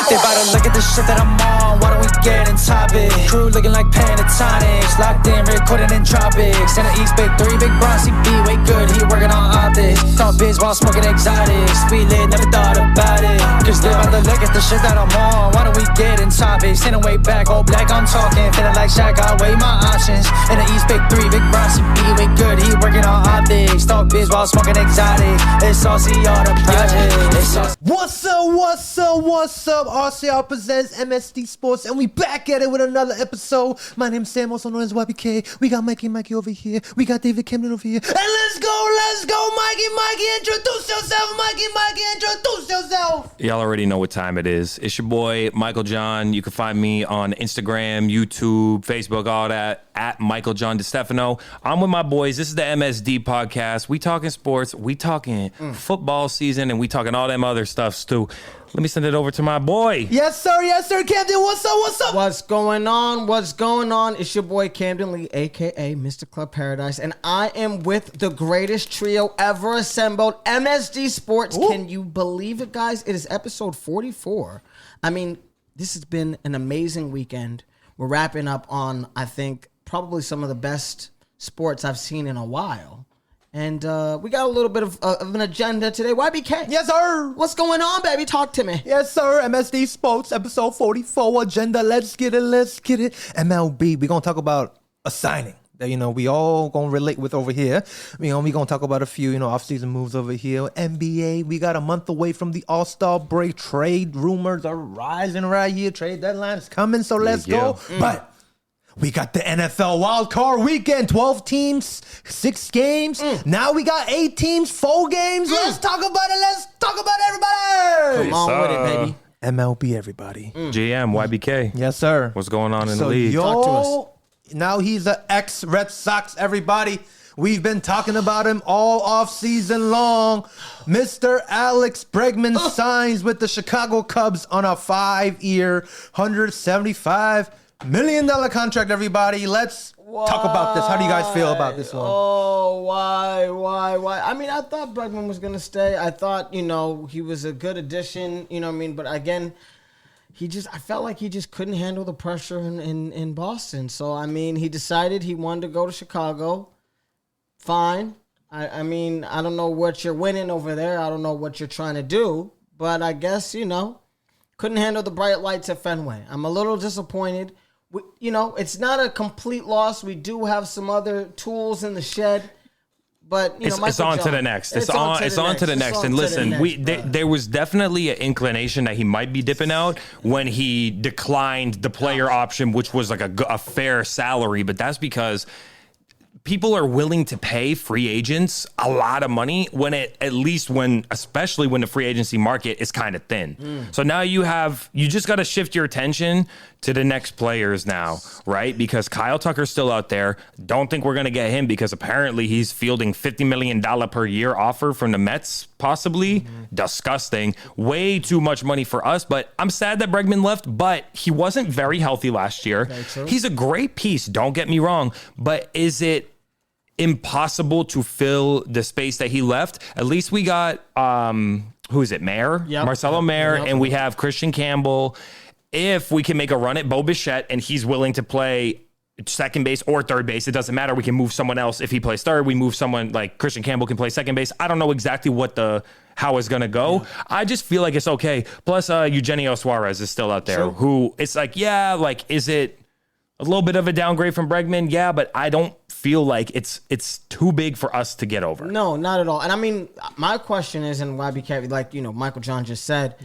They about to look at the shit that I'm on. Why don't we get in topic? Crew looking like Pentatonics, locked in, recording in tropics. In the East, big 3, big Bron, CB, way good. He working on optics. Thought biz while smoking exotics. We lit, never thought about it. Cause they about to look at the shit that I'm on. Why don't we get in topics? Sitting way back, all black, I'm talking. Feeling like Shaq, I weigh my options. In the East, big 3, big Bron, CB, way good. He working on optics. Thought biz while smoking exotic. It's all CR the project. What's up? RCR Presents MSD Sports, and we back at it with another episode. My name's Sam, also known as YBK. We got Mikey over here. We got David Camden over here. And let's go, Mikey, introduce yourself. Mikey, introduce yourself. Y'all already know what time it is. It's your boy, Michael John. You can find me on Instagram, YouTube, Facebook, all that, at Michael John DeStefano. I'm with my boys. This is the MSD podcast. We talking sports, we talking football season, and we talking all them other stuffs too. Let me send it over to my boy. Yes, sir, Camden. What's up? What's going on? It's your boy, Camden Lee, a.k.a. Mr. Club Paradise, and I am with the greatest trio ever assembled, MSD Sports. Ooh. Can you believe it, guys? It is episode 44. I mean, this has been an amazing weekend. We're wrapping up on, I think, probably some of the best sports I've seen in a while. And we got a little bit of an agenda today. YBK. Yes, sir. What's going on, baby? Talk to me. Yes, sir. MSD Sports, episode 44 agenda. Let's get it. MLB. We're going to talk about a signing that, we all going to relate with over here. We're going to talk about a few, off-season moves over here. NBA, we got a month away from the All-Star break. Trade rumors are rising right here. Trade deadline is coming, so let's go. But we got the NFL Wildcard Weekend, 12 teams, 6 games. Now we got 8 teams, 4 games. Let's talk about it. Let's talk about everybody. Come on with it, baby. MLB, everybody. GM, YBK. Yes, sir. What's going on in the league? Talk to us. Now he's an ex-Red Sox, everybody. We've been talking about him all off-season long. Mr. Alex Bregman signs with the Chicago Cubs on a 5-year, $175 million contract, everybody. Let's talk about this. How do you guys feel about this one? Oh, why? I mean, I thought Bregman was going to stay. I thought, he was a good addition, But again, I felt like he just couldn't handle the pressure in Boston. So, I mean, he decided he wanted to go to Chicago. Fine. I mean, I don't know what you're winning over there. I don't know what you're trying to do. But I guess, couldn't handle the bright lights at Fenway. I'm a little disappointed. It's not a complete loss. We do have some other tools in the shed, but it's on to the next. It's on to the next. And listen, there was definitely an inclination that he might be dipping out when he declined the player option, which was like a fair salary. But that's because people are willing to pay free agents a lot of money especially when the free agency market is kind of thin. So now you just got to shift your attention to the next players now, right? Because Kyle Tucker's still out there. Don't think we're going to get him because apparently he's fielding $50 million per year offer from the Mets, possibly. Disgusting. Way too much money for us, but I'm sad that Bregman left, but he wasn't very healthy last year. He's a great piece, don't get me wrong, but is it impossible to fill the space that he left? At least we got who is it, Mayer? Marcelo Mayer, and we have Christian Campbell. If we can make a run at Bo Bichette and he's willing to play second base or third base, it doesn't matter. We can move someone else. If he plays third, we move someone like Christian Campbell can play second base. I don't know exactly how it's going to go. I just feel like it's okay. Plus, Eugenio Suarez is still out there, who it's like, is it a little bit of a downgrade from Bregman? Yeah, but I don't feel like it's too big for us to get over. No, not at all. And I mean, my question is, and YBK, like, Michael John just said,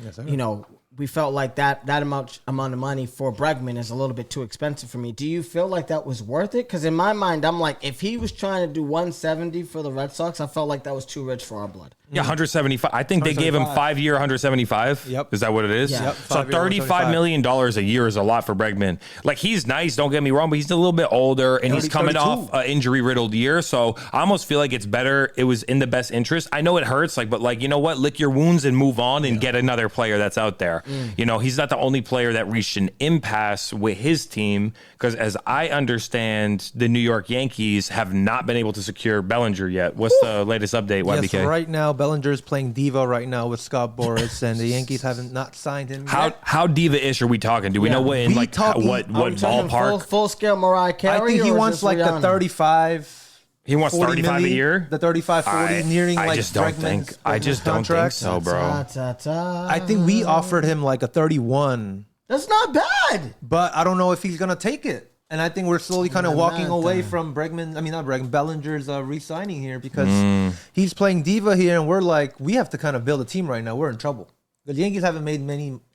we felt like that amount of money for Bregman is a little bit too expensive for me. Do you feel like that was worth it? Because in my mind, I'm like, if he was trying to do 170 for the Red Sox, I felt like that was too rich for our blood. Yeah, 175. I think they gave him 5-year 175. Yep. Is that what it is? Yeah. Yep. So $35 million a year is a lot for Bregman. Like, he's nice, don't get me wrong, but he's a little bit older and he's coming 32. Off an injury-riddled year. So I almost feel like it's better. It was in the best interest. I know it hurts, but you know what? Lick your wounds and move on and get another player that's out there. He's not the only player that reached an impasse with his team because, as I understand, the New York Yankees have not been able to secure Bellinger yet. What's the latest update, YBK? Yes, right now, Bellinger's playing diva right now with Scott Boras, and the Yankees haven't not signed him yet. How diva-ish are we talking? Do we know what in what ballpark? Full scale Mariah Carey? I think he wants like the 35. He wants 35 a year? The 35, 40, nearing like Bregman's I just don't think so, bro. I think we offered him like a 31. That's not bad. But I don't know if he's going to take it. And I think we're slowly kind of walking away from Bellinger's re-signing here because he's playing diva here, and we're like, we have to kind of build a team right now. We're in trouble. The Yankees haven't made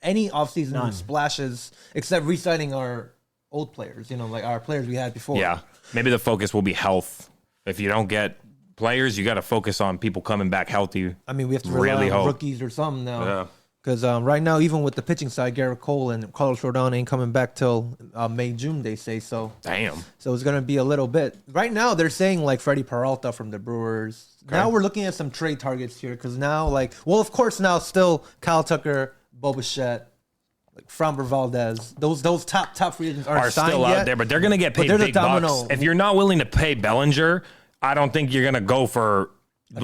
any offseason splashes except re-signing our old players, like our players we had before. Yeah, maybe the focus will be health. If you don't get players, you got to focus on people coming back healthy. I mean, we have to rely on rookies or something now. Yeah. Because right now, even with the pitching side, Garrett Cole and Carlos Rodon ain't coming back till May, June, they say. So damn. So it's going to be a little bit. Right now, they're saying like Freddie Peralta from the Brewers. Okay. Now we're looking at some trade targets here because now of course now still Kyle Tucker, Bo Bichette, like Framber Valdez. Those top free agents aren't signed still yet, out there, but they're going to get paid big bucks. If you're not willing to pay Bellinger, I don't think you're going to go for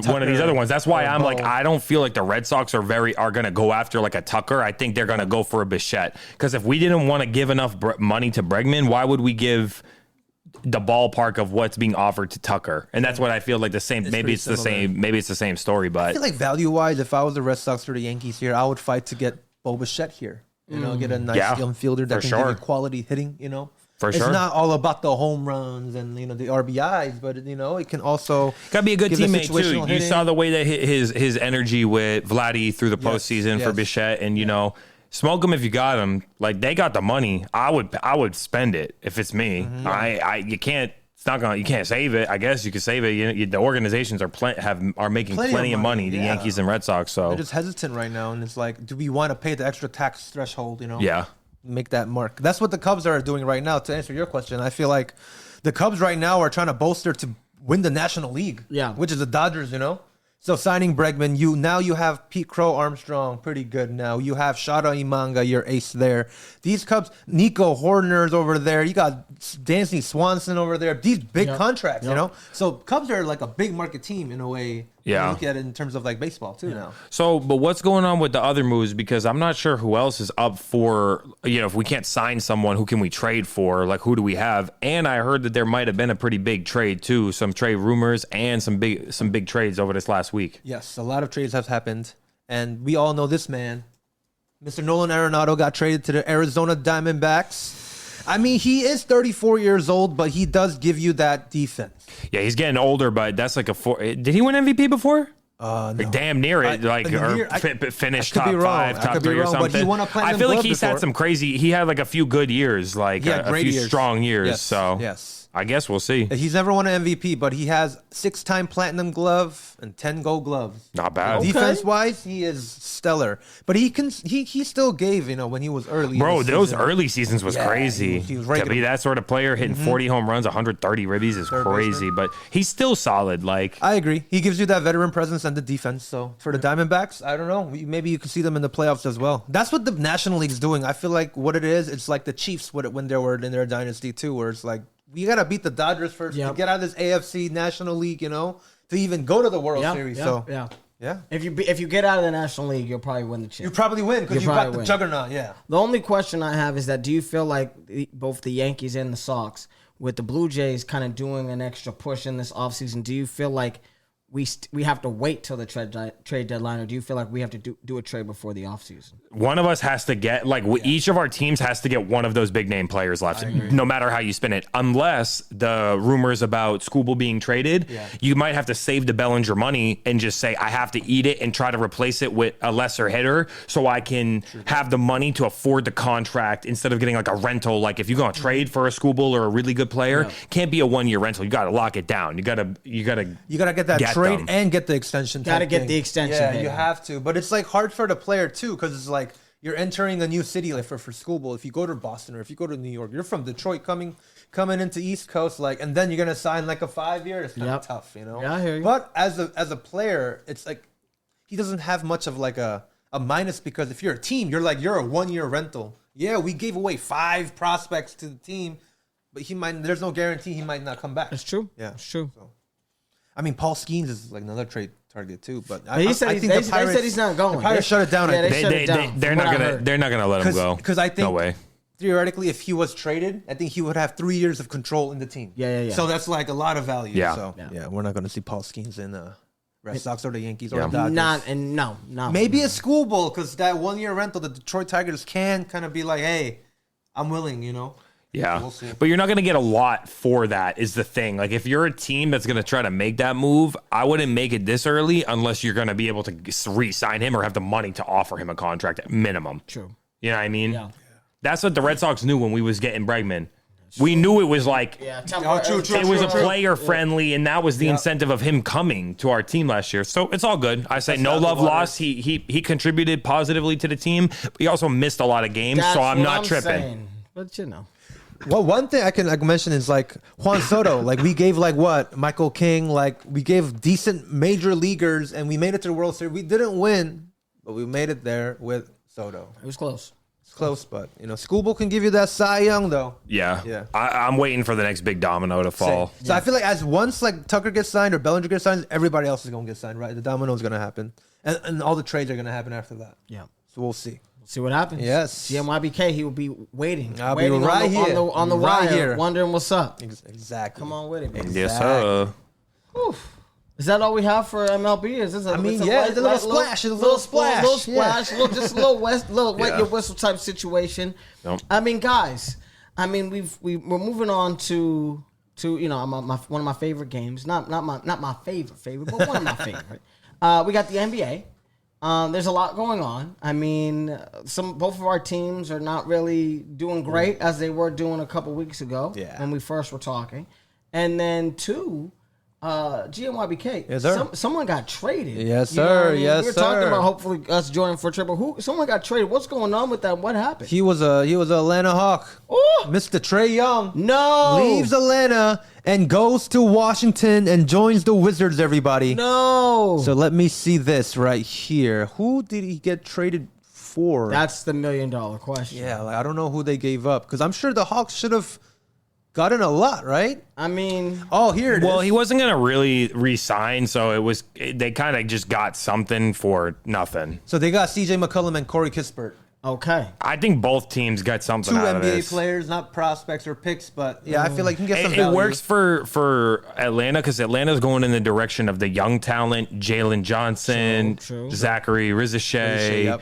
one of these other ones. That's why I'm like, I don't feel like the Red Sox are going to go after like a Tucker. I think they're going to go for a Bichette. Because if we didn't want to give enough money to Bregman, why would we give the ballpark of what's being offered to Tucker? And that's what I feel like the same. Maybe it's the same. Maybe it's the same story. But I feel like value wise, if I was the Red Sox or the Yankees here, I would fight to get Bo Bichette here. Get a nice young fielder that can give you quality hitting. It's not all about the home runs and the RBIs, but it can also gotta be a good teammate too. You saw the way that his energy with Vladdy through the postseason for Bichette, and smoke him if you got him. Like they got the money, I would spend it if it's me. Mm-hmm. You can't. It's not gonna. You can't save it. I guess you could save it. The organizations are making plenty of money. The Yankees and Red Sox. So they're just hesitant right now, and it's like, do we want to pay the extra tax threshold? Yeah. Make that mark. That's what the Cubs are doing right now. To answer your question, I feel like the Cubs right now are trying to bolster to win the National League. Yeah, which is the Dodgers. So signing Bregman, you have Pete Crow Armstrong, pretty good now. You have Shada Imanga, your ace there. These Cubs, Nico Horner's over there. You got Dansby Swanson over there. These big contracts, So Cubs are like a big market team in a way. Yeah, look at it in terms of like baseball too now. So, but what's going on with the other moves? Because I'm not sure who else is up for. If we can't sign someone, who can we trade for? Like, who do we have? And I heard that there might have been a pretty big trade too. Some trade rumors and some big trades over this last week. Yes, a lot of trades have happened, and we all know this man, Mr. Nolan Arenado, got traded to the Arizona Diamondbacks. I mean, he is 34 years old, but he does give you that defense. Yeah, he's getting older, but that's like Did he win MVP before? No. Like damn near it, finished top 5, top 3 or something. But he won a platinum I feel like glove he's before. had some crazy. He had like a few good years, like a few strong years. Yes. So yes. I guess we'll see. He's never won an MVP, but he has 6-time platinum glove and 10 gold gloves. Not bad. Okay. Defense-wise, he is stellar. But he still gave, when he was early. Bro, those early seasons was crazy. He was to be that sort of player, hitting 40 home runs, 130 ribbies is crazy. But he's still solid. Like I agree. He gives you that veteran presence and the defense. So for the Diamondbacks, I don't know. Maybe you can see them in the playoffs as well. That's what the National League's doing. I feel like what it is, it's like the Chiefs when they were in their dynasty too, where it's like, we got to beat the Dodgers first to get out of this AFC National League, to even go to the World Series. Yeah. If you get out of the National League, you'll probably win the chip. You probably win because you got the juggernaut, The only question I have is that do you feel like both the Yankees and the Sox, with the Blue Jays kind of doing an extra push in this offseason, do you feel like we have to wait till the trade deadline, or do you feel like we have to do a trade before the offseason? One of us has to get, each of our teams has to get one of those big name players left, no matter how you spin it. Unless the rumors about Skubal being traded, you might have to save the Bellinger money and just say, I have to eat it and try to replace it with a lesser hitter so I can have the money to afford the contract instead of getting like a rental. Like if you're going to trade for a Skubal or a really good player, can't be a 1-year rental. You got to lock it down. You got to get that trade and get the extension. Got to get the extension. Yeah, you have to. But it's like hard for the player too, because it's like you're entering a new city. Like for Skubal, if you go to Boston or if you go to New York, you're from Detroit coming into East Coast, and then you're gonna sign like a 5-year. It's kind of tough, Yeah, I hear you. But as a player, it's like he doesn't have much of like a minus, because if you're a team, you're a 1-year rental. Yeah, we gave away 5 prospects to the team, but there's no guarantee he might not come back. That's true. Yeah, it's true. So, I mean, Paul Skeens is like another trade target too. But he said they said he's not going. The Pirates shut it down. Yeah, I think. They're not gonna let him go. Because I think no way. Theoretically, if he was traded, I think he would have 3 years of control in the team. Yeah. So that's like a lot of value. Yeah. So we're not going to see Paul Skeens in Red Sox or the Yankees or the Dodgers. No. Maybe a school ball because that 1 year rental, the Detroit Tigers can kind of be like, hey, I'm willing, Yeah, we'll see. But you're not going to get a lot for that is the thing. Like if you're a team that's going to try to make that move, I wouldn't make it this early unless you're going to be able to re-sign him or have the money to offer him a contract at minimum. True. You know what I mean? Yeah. That's what the Red Sox knew when we was getting Bregman. We knew it was like it was a player friendly, and that was the incentive of him coming to our team last year. So it's all good. I say no love lost. He contributed positively to the team, but he also missed a lot of games. So I'm not tripping. Saying. But Well, one thing I can mention is like Juan Soto. Like we gave Michael King. Like we gave decent major leaguers, and we made it to the World Series. We didn't win, but we made it there with Soto. It was close. Close, but Schoolboy can give you that Cy Young though. Yeah. I'm waiting for the next big domino to fall. So I feel like once Tucker gets signed or Bellinger gets signed, everybody else is gonna get signed, right? The domino is gonna happen, and all the trades are gonna happen after that. Yeah. So we'll see. See what happens. Yes. GMYBK, he will be waiting. I'll be right here on the right wire, here, wondering what's up. Exactly. Come on with it, baby. Yes, sir. Is that all we have for MLB? Is this? It's a little splash. It's a little splash. Just a little wet your whistle type situation. Nope. I mean, guys. I mean, we're moving on to one of my favorite games. Not my favorite, but one of my favorite. We got the NBA. There's a lot going on. I mean, both of our teams are not really doing great as they were doing a couple weeks ago when we first were talking. And then two, GMYBK. Yes, sir. Someone got traded. Yes, sir. We were talking about hopefully us joining for a triple. Someone got traded. What's going on with that? What happened? He was a Atlanta Hawk. Ooh. Mr. Trae Young. No. Leaves Atlanta and goes to Washington and joins the Wizards, everybody. No. So let me see this right here. Who did he get traded for? That's the $1 million question. Yeah, I don't know who they gave up because I'm sure the Hawks should have gotten a lot, right? I mean, here it is. Well, he wasn't going to really re-sign, so they kind of just got something for nothing. So they got C.J. McCollum and Corey Kispert. Okay. I think both teams got something out of this. 2 NBA players, not prospects or picks, but I feel like you can get some value. It works for Atlanta because Atlanta's going in the direction of the young talent, Jalen Johnson, Zachary Rizichet.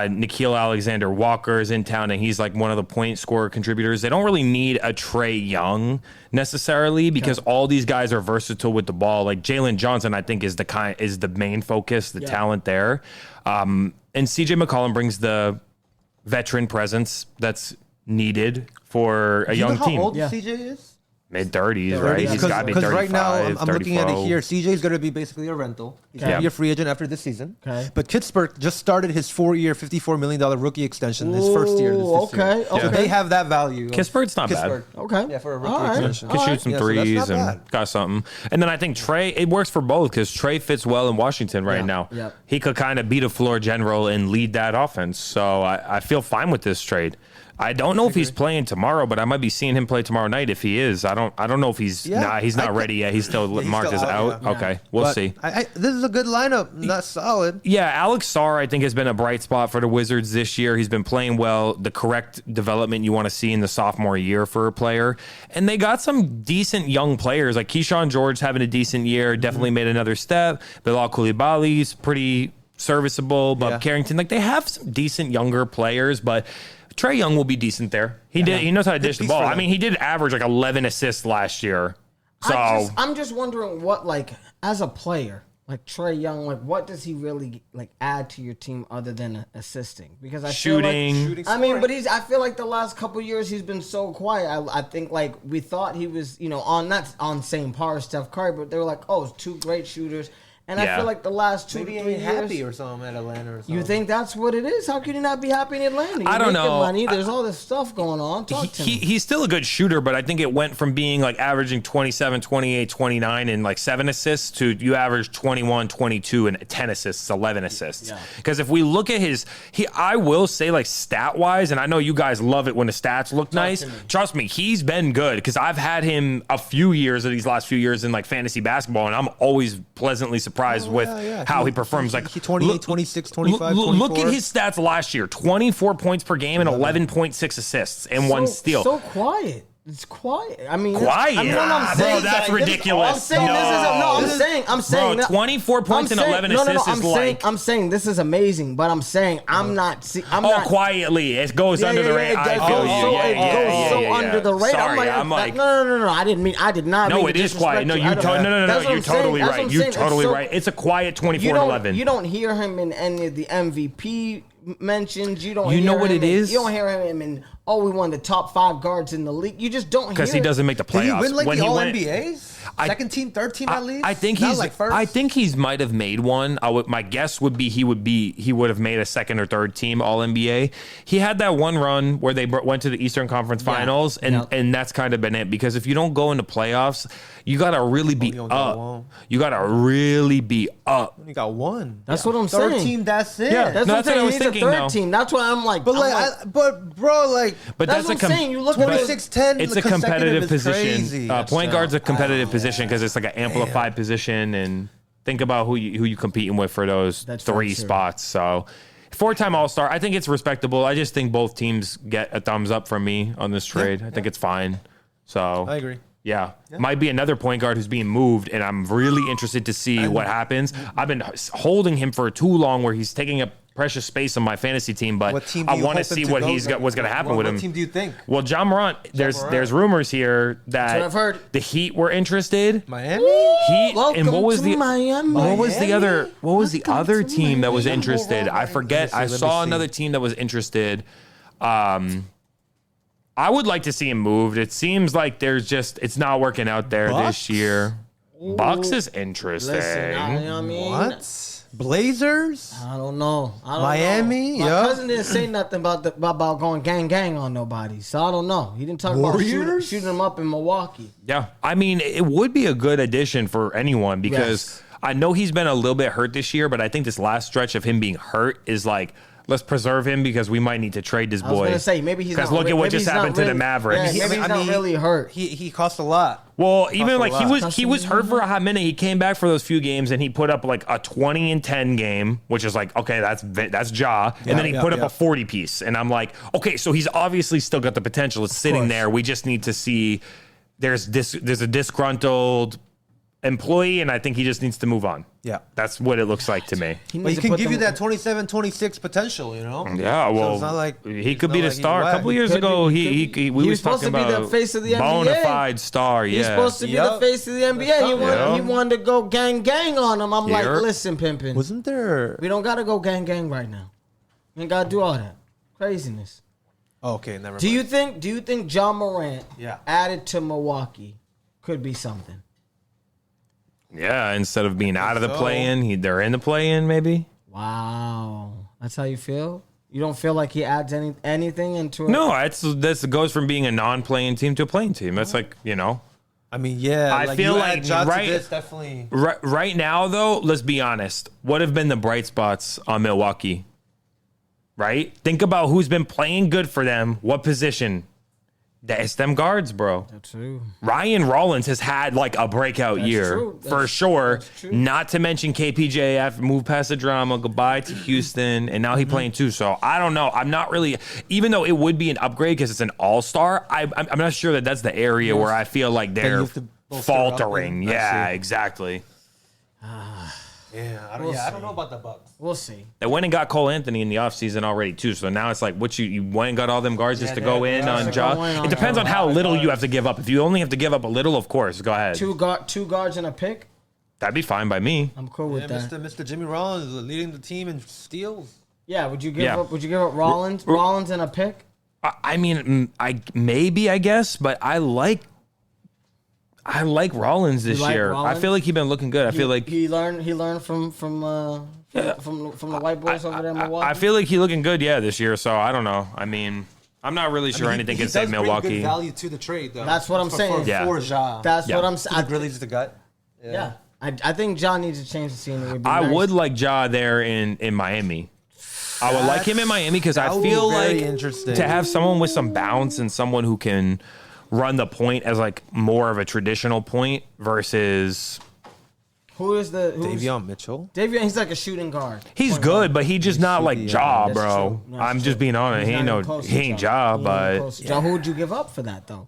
Nikhil Alexander-Walker is in town, and he's like one of the point scorer contributors. They don't really need a Trae Young necessarily because all these guys are versatile with the ball. Like Jalen Johnson, I think is the main focus, the talent there. And CJ McCollum brings the veteran presence that's needed for a young team. How old CJ is? Mid-30s, right? He's got to be 35, because right now, I'm looking at it 34. here. CJ's going to be basically a rental. He's going to be a free agent after this season. Okay. But Kispert just started his 4-year, $54 million rookie extension his first year. So they have that value. Kispert's not bad. Okay. Yeah, for a rookie extension. Can shoot some threes so and got something. And then I think Trae, it works for both because Trae fits well in Washington right now. Yeah. He could kind of be the floor general and lead that offense. So I feel fine with this trade. I don't know if he's playing tomorrow, but I might be seeing him play tomorrow night. If he is, I don't know if he's not ready yet. He's still marked as out. Yeah. Okay, we'll see. This is a good lineup. That's solid. Yeah, Alex Sarr, I think, has been a bright spot for the Wizards this year. He's been playing well, the correct development you want to see in the sophomore year for a player. And they got some decent young players, like Keyshawn George having a decent year, definitely made another step. Bilal Coulibaly's pretty serviceable. Bob Carrington, they have some decent younger players, but Trae Young will be decent there. He knows how to dish the ball. I mean, he did average 11 assists last year. So I'm just wondering what, as a player, Trae Young, what does he really add to your team other than assisting? Because I shooting. I feel like the last couple of years he's been so quiet. I think we thought he was not on same par as Steph Curry, but they were it's 2 great shooters. And I feel like the last 2 to 3 years, happy or something at Atlanta or something. You think that's what it is? How can you not be happy in Atlanta? I don't know. Money. There's all this stuff going on. Talk to me. He's still a good shooter, but I think it went from being averaging 27, 28, 29 and 7 assists to you average 21, 22 and 10 assists, 11 assists. Because if we look at I will say stat wise, and I know you guys love it when the stats look nice. Trust me, he's been good because I've had him a few years of these last few years in fantasy basketball, and I'm always pleasantly surprised surprised with how he performs. Like 28, 26, 25, 24. Look at his stats last year: 24 points per game and 11.6 assists and 1 steal. So quiet. It's quiet. I mean, quiet. I'm saying, bro, that's ridiculous. I'm saying, bro, 24 points and 11 assists is like. I'm saying this is amazing, but I'm saying I'm not. Quietly, it goes under the radar. I feel you. It goes under the radar. Sorry, I'm like, no. I did not. No, it is quiet. No, you're totally right. You're totally right. It's a quiet 24 and 11. You don't hear him in any of the MVP mentions. You don't. You know what it is? You don't hear him in. Oh, we won the top 5 guards in the league. You just don't hear because he doesn't make the playoffs. Did he win like the All NBAs? Second team, third team at least. I think I think he's might have made one. My guess would be he would have made a second or third team All NBA. He had that one run where they went to the Eastern Conference Finals, and that's kind of been it. Because if you don't go into playoffs, you gotta really be up. You gotta really be up. You got one. That's what I'm saying. Third team, that's it. Yeah, that's what I was thinking. A third team. That's why I'm like. But bro, like. But that's what I'm saying. You look 26-10. It's a competitive position. Point guard's a competitive position because it's like an amplified position, and think about who you competing with for those 3 spots. So 4-time All-Star, I think it's respectable. I just think both teams get a thumbs up from me on this trade. I think it's fine. So I agree. Yeah. Might be another point guard who's being moved, and I'm really interested to see what happens. I've been holding him for too long where he's taking up precious space on my fantasy team, but I want to see what's going to happen with him. What team do you think? Well, John Morant, there's rumors here that I've heard. The Heat were interested. Miami? Heat, Welcome and what was to Miami. What was the other team that was interested? I forget. I saw another team that was interested. I would like to see him moved. It seems like it's not working out there this year. Bucks is interesting. Listen, you know what I mean? What? Blazers? I don't know. Miami? My cousin didn't say nothing about going gang on nobody, so I don't know. He didn't talk about shooting them up in Milwaukee. Yeah, I mean, it would be a good addition for anyone because I know he's been a little bit hurt this year, but I think this last stretch of him being hurt is like, let's preserve him because we might need to trade this boy. I was going to say, maybe he's not. Because look at what just happened to the Mavericks. Yeah, maybe he's not really hurt. He cost a lot. Well, even like he was hurt for a hot minute. He came back for those few games and he put up like a 20 and 10 game, which is like, okay, that's Ja. And then he put up a 40 piece. And I'm like, okay, so he's obviously still got the potential. It's sitting there. We just need to see there's a disgruntled employee, and I think he just needs to move on. Yeah. That's what it looks like to me. But he can give you that 27, 26 potential, you know? Yeah, well, so it's not like he could be the star. A couple years ago, we was talking about be the face of the NBA. Bona fide star, yeah. He's supposed to be the face of the NBA. He wanted to go gang on him. I'm like, listen, Pimpin'. Wasn't there? We don't got to go gang right now. We ain't got to do all that. Craziness. Okay, never mind. Do you think John Morant added to Milwaukee could be something? Yeah, instead of being out of the play-in, they're in the play-in, maybe. Wow, that's how you feel? You don't feel like he adds anything into it? No, this goes from being a non-playing team to a playing team. That's like, you know. I mean, yeah. I feel like definitely. Right now, though, let's be honest. What have been the bright spots on Milwaukee? Right? Think about who's been playing good for them. What position? It's them guards, bro. That's true. Ryan Rollins has had like a breakout year for sure. Not to mention KPJ moved past the drama, goodbye to Houston, and now he's playing too. So I don't know. I'm not really, even though it would be an upgrade because it's an all-star, I'm not sure that that's the area where I feel like they're faltering. Yeah, exactly. Yeah, I don't know about the Bucks. We'll see. They went and got Cole Anthony in the offseason already, too. So now it's like, you went and got all them guards just to go in on Ja. It depends on how little you have to give up. If you only have to give up a little, of course, go ahead. Two guards and a pick? That'd be fine by me. I'm cool with that. Mr. Jimmy Rollins is leading the team in steals. Yeah, would you give up Rollins and a pick? I mean, I guess, but I like Rollins this year. Rollins? I feel like he's been looking good. I feel like he learned from the white boys over there in Milwaukee. I feel like he's looking good, this year. So I don't know. I mean, I'm not really sure anything can save Milwaukee. Good value to the trade, though. That's what I'm saying. For Ja. That's what I'm saying. Really just a gut. Yeah. I think Ja needs to change the scenery. I would like Ja there in Miami. I would like him in Miami because I feel like to have someone with some bounce and someone who can run the point as like more of a traditional point versus Who is the Davion Mitchell. Davion? He's like a shooting guard. He's good, but he just not like Ja, That's bro. true. I'm just being honest. He ain't Ja, but Ja, who would you give up for that though?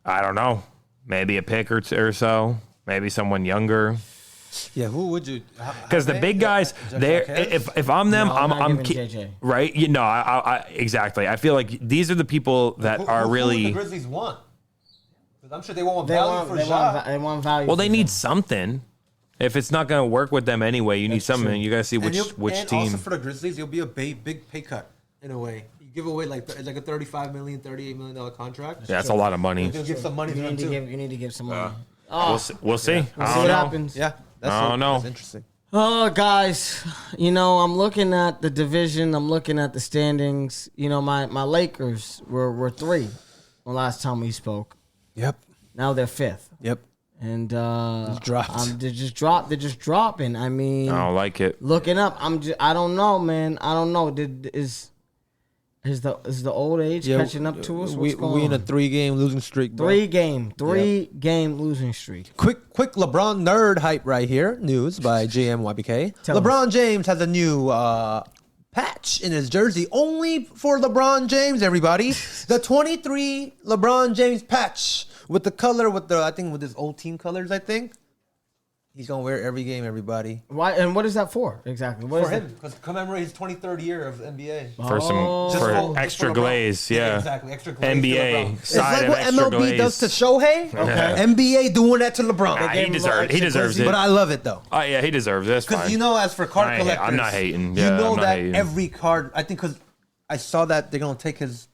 I don't know. Maybe a pick or so. Maybe someone younger. Yeah, who would you? Because the big guys, if I'm them, I'm JJ. right. You know, I exactly. I feel like these are the people that are really. Who the Grizzlies want? Because I'm sure they want value for Ja. They want value. Well, they need something. If it's not going to work with them anyway, you need something. True. You got to see which and team. Also for the Grizzlies, you'll be a big pay cut in a way. You give away like a $35 million, $38 million contract. Yeah, that's a lot of money. You'll give some money to them too. You need to give some money. We'll see. We'll see what happens. Yeah, I don't know. That's interesting. Oh, guys, I'm looking at the division. I'm looking at the standings. My Lakers were 3 the last time we spoke. Yep. Now they're 5th. Yep. And dropped. They're just dropping. I mean, I don't like it. Looking up, I don't know, man. I don't know. Is the old age catching up to us? We in a 3-game losing streak. Bro. 3-game losing streak. Quick LeBron nerd hype right here. News by JMYBK. Tell LeBron James has a new patch in his jersey only for LeBron James. Everybody, the 23 LeBron James patch with the color with his old team colors. I think. He's gonna wear it every game, everybody. Why? And what is that for exactly? What for is him, because commemorate his 23rd year of NBA. For extra glaze, yeah. Exactly, extra glaze. NBA It's like what extra MLB glaze. does to Shohei. Okay. NBA doing that to LeBron. He deserves it. But I love it though. Oh yeah, he deserves it. That's fine. Because as for card collectors, I'm not hating. Yeah, I'm not that hating. every card. I think because I saw that they're gonna take his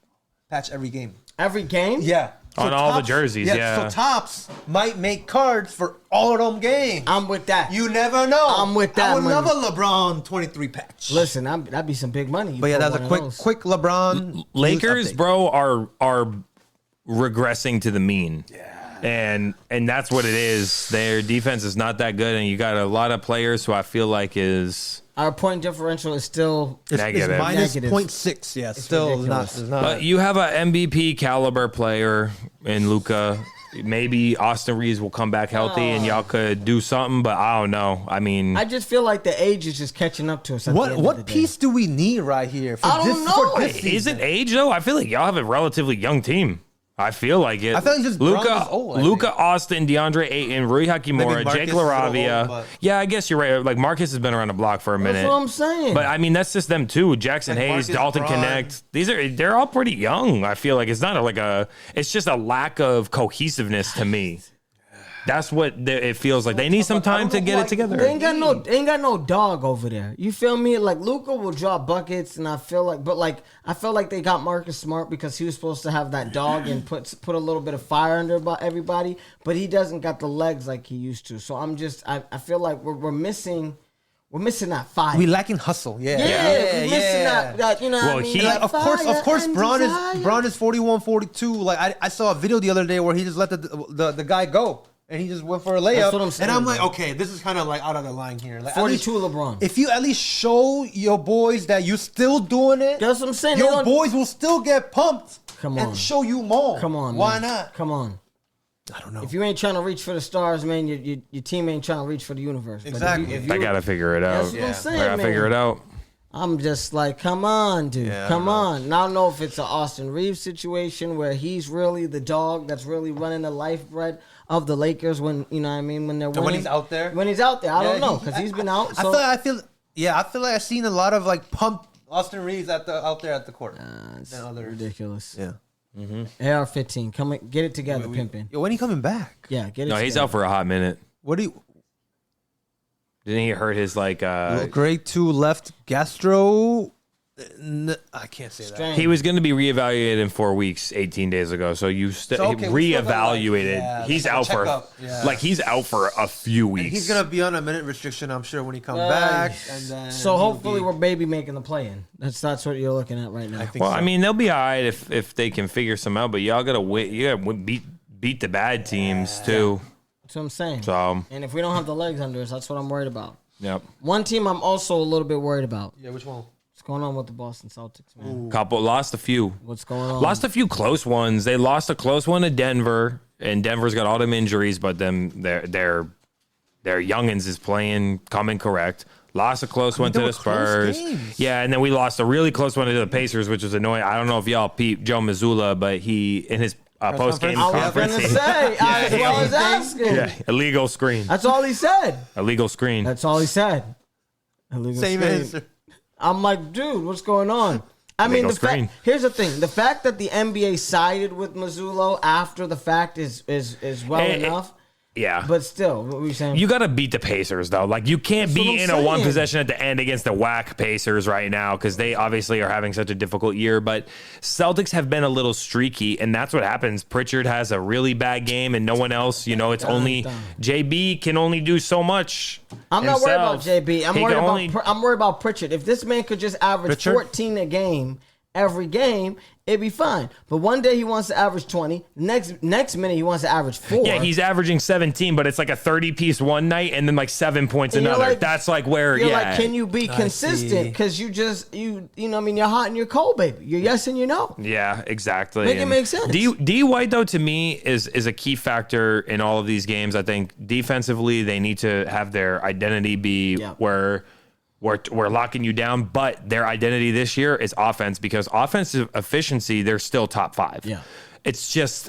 patch every game. Every game? Yeah. On all the jerseys, yeah. So Topps might make cards for all of them games. I'm with that. You never know. I'm with that. I would love a LeBron 23 patch. Listen, that'd be some big money. But yeah, that's a quick LeBron. Lakers, bro, are regressing to the mean. Yeah. And that's what it is. Their defense is not that good, and you got a lot of players who I feel like is. Our point differential is still negative. It's minus negative. 0.6. Yeah, it's still not. But you have an MVP caliber player in Luka. Maybe Austin Reeves will come back healthy and y'all could do something, but I don't know. I mean, I just feel like the age is just catching up to us. What piece do we need right here? I don't know. Is it age though? I feel like y'all have a relatively young team. I feel like it. I feel like just Luka, Austin, DeAndre Ayton, Rui Hachimura, Jake LaRavia. Yeah, I guess you're right. Like Marcus has been around the block for a minute. That's what I'm saying. But I mean, that's just them too. Jackson Hayes, Marcus Dalton Braun. Connect. They're all pretty young. I feel like it's not it's just a lack of cohesiveness to me. That's what it feels like. They need some time to get it together. They ain't got no dog over there. You feel me? Like Luka will drop buckets, and I feel like they got Marcus Smart because he was supposed to have that dog and put a little bit of fire under everybody, but he doesn't got the legs like he used to. So I feel like we're missing. We're missing that fire. We lacking hustle. Yeah. We're missing that. You know what I mean? Like, of course, Braun is 41-42. Like I saw a video the other day where he just let the guy go. And he just went for a layup. That's what I'm saying. And I'm like, okay, this is kind of like out of the line here. Like, 42 LeBron. If you at least show your boys that you're still doing it, that's what I'm saying. Your boys will still get pumped. Come on. And show you more. Come on. Why man. not? Come on. I don't know. If you ain't trying to reach for the stars, man, your team ain't trying to reach for the universe. Exactly. They gotta figure it out. That's what I'm saying, They gotta figure it out. I'm just like, come on, dude. Yeah, come on. Now, I don't know if it's an Austin Reeves situation where he's really the dog that's really running the lifeblood of the Lakers when, you know what I mean, when they're winning. When he's out there? When he's out there. I don't know, because he's been out. So. I feel like I've seen a lot of like pumped Austin Reeves out there at the court. It's ridiculous. Yeah. Mm-hmm. AR-15, come get it together, pimpin'. Yo, when he coming back? Yeah, get it No, together. he's out for a hot minute. What do you... Didn't he hurt his grade 2 left gastro? I can't say that. He was going to be reevaluated in 4 weeks, 18 days ago. So you reevaluated. Yeah, he's out for he's out for a few weeks. And he's gonna be on a minute restriction, I'm sure, when he comes back. And then so hopefully we're maybe making the play-in. That's what you're looking at right now. I mean, they'll be all right if they can figure some out. But y'all gotta win. You gotta beat the bad teams too. That's what I'm saying. So, and if we don't have the legs under us, that's what I'm worried about. Yep. One team I'm also a little bit worried about. Yeah, which one? What's going on with the Boston Celtics, man? Lost a few. What's going on? Lost a few close ones. They lost a close one to Denver, and Denver's got all them injuries, but they're Their youngins is coming correct. Lost a close one to the Spurs. Yeah, and then we lost a really close one to the Pacers, which was annoying. I don't know if y'all peeped Joe Mazzulla, but he, in his post-game conference. I was going to say, I was asking. Yeah, illegal screen. That's all he said. Illegal screen. That's all he said. Illegal Same screen. answer. I'm like, dude, what's going on? I mean, here's the thing. The fact that the NBA sided with Mazzulla after the fact is well enough. Yeah. But still, what were you saying? You got to beat the Pacers, though. Like, you can't be in a one possession at the end against the whack Pacers right now because they obviously are having such a difficult year. But Celtics have been a little streaky, and that's what happens. Pritchard has a really bad game, and no one else, it's only JB can only do so much. I'm not worried about JB. I'm worried about Pritchard. If this man could just average 14 a game every game, it'd be fine. But one day he wants to average 20. Next minute he wants to average 4. Yeah, he's averering 17, but it's like a 30-piece one night and then like 7 points another. Like, that's like where, you're like, can you be consistent? Because you're hot and you're cold, baby. You're yes and you know. Yeah, exactly. Make it make sense. D White, though, to me, is a key factor in all of these games. I think defensively, they need to have their identity be where we're locking you down, but their identity this year is offense because offensive efficiency, they're still top 5. Yeah. It's just,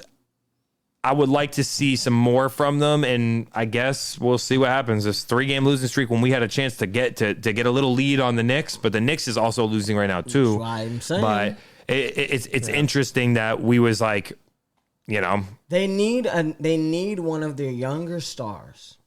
I would like to see some more from them, and I guess we'll see what happens. This 3-game losing streak when we had a chance to get a little lead on the Knicks, but the Knicks is also losing right now too. That's what I'm saying. But it's interesting that we was like, they need one of their younger stars.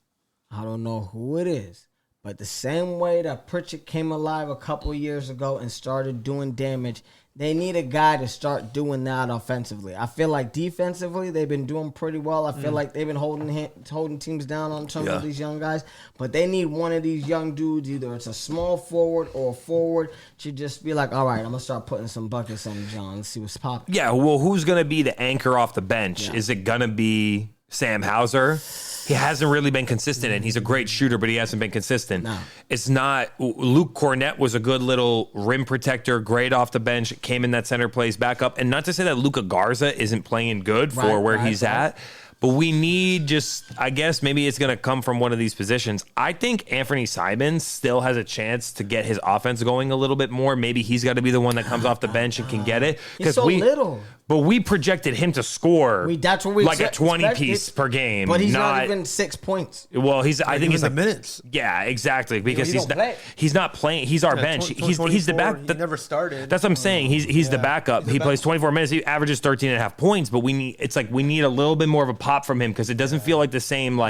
I don't know who it is. But the same way that Pritchard came alive a couple years ago and started doing damage, they need a guy to start doing that offensively. I feel like defensively, they've been doing pretty well. I feel like they've been holding teams down on some of these young guys. But they need one of these young dudes, either it's a small forward or a forward, to just be like, all right, I'm going to start putting some buckets on John. Let's see what's popping. Yeah, well, who's going to be the anchor off the bench? Yeah. Is it going to be Sam Hauser? He hasn't really been consistent, and he's a great shooter, but he hasn't been consistent. No. It's not. Luke Cornett was a good little rim protector, great off the bench, came in that center place back up. And not to say that Luka Garza isn't playing good for where he's at, but we need I guess maybe it's going to come from one of these positions. I think Anthony Simons still has a chance to get his offense going a little bit more. Maybe he's got to be the one that comes off the bench and can get it. He's so little. But we projected him to score that's what we like a 20-piece per game. But he's not even 6 points. Well, I think he's the minutes. Yeah, exactly. Because he's not playing. He's our bench. He's the back. He never started. That's what I'm saying. He's the backup. He plays 24 minutes. He averages 13.5 points. But we need a little bit more of a pop from him because it doesn't feel like the same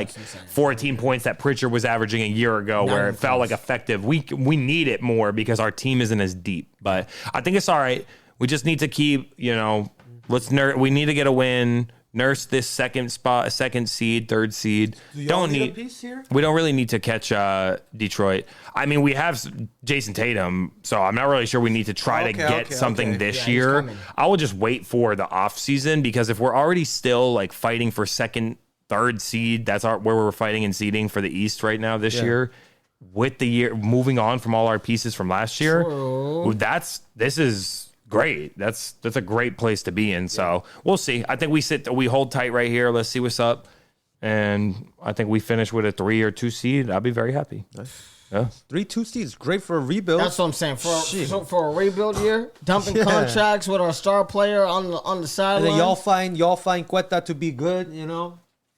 14 points that Pritchard was averaging a year ago, where it felt like effective. We need it more because our team isn't as deep. But I think it's all right. We just need to keep we need to get a win. Nurse this second seed, third seed. We don't really need to catch Detroit. I mean, we have Jason Tatum, so I'm not really sure we need to try to get something this year. I will just wait for the off season because if we're already still fighting for second, third seed, that's where we're fighting in seeding for the East right now this year. With the year moving on from all our pieces from last year, this is great. That's a great place to be in. So we'll see. I think we hold tight right here. Let's see what's up. And I think we finish with a 3 or 2 seed. I'll be very happy. Nice. Yeah. 3-2 seeds, great for a rebuild. That's what I'm saying. For a rebuild year, dumping contracts with our star player on the sideline. And then y'all find Cueta to be good,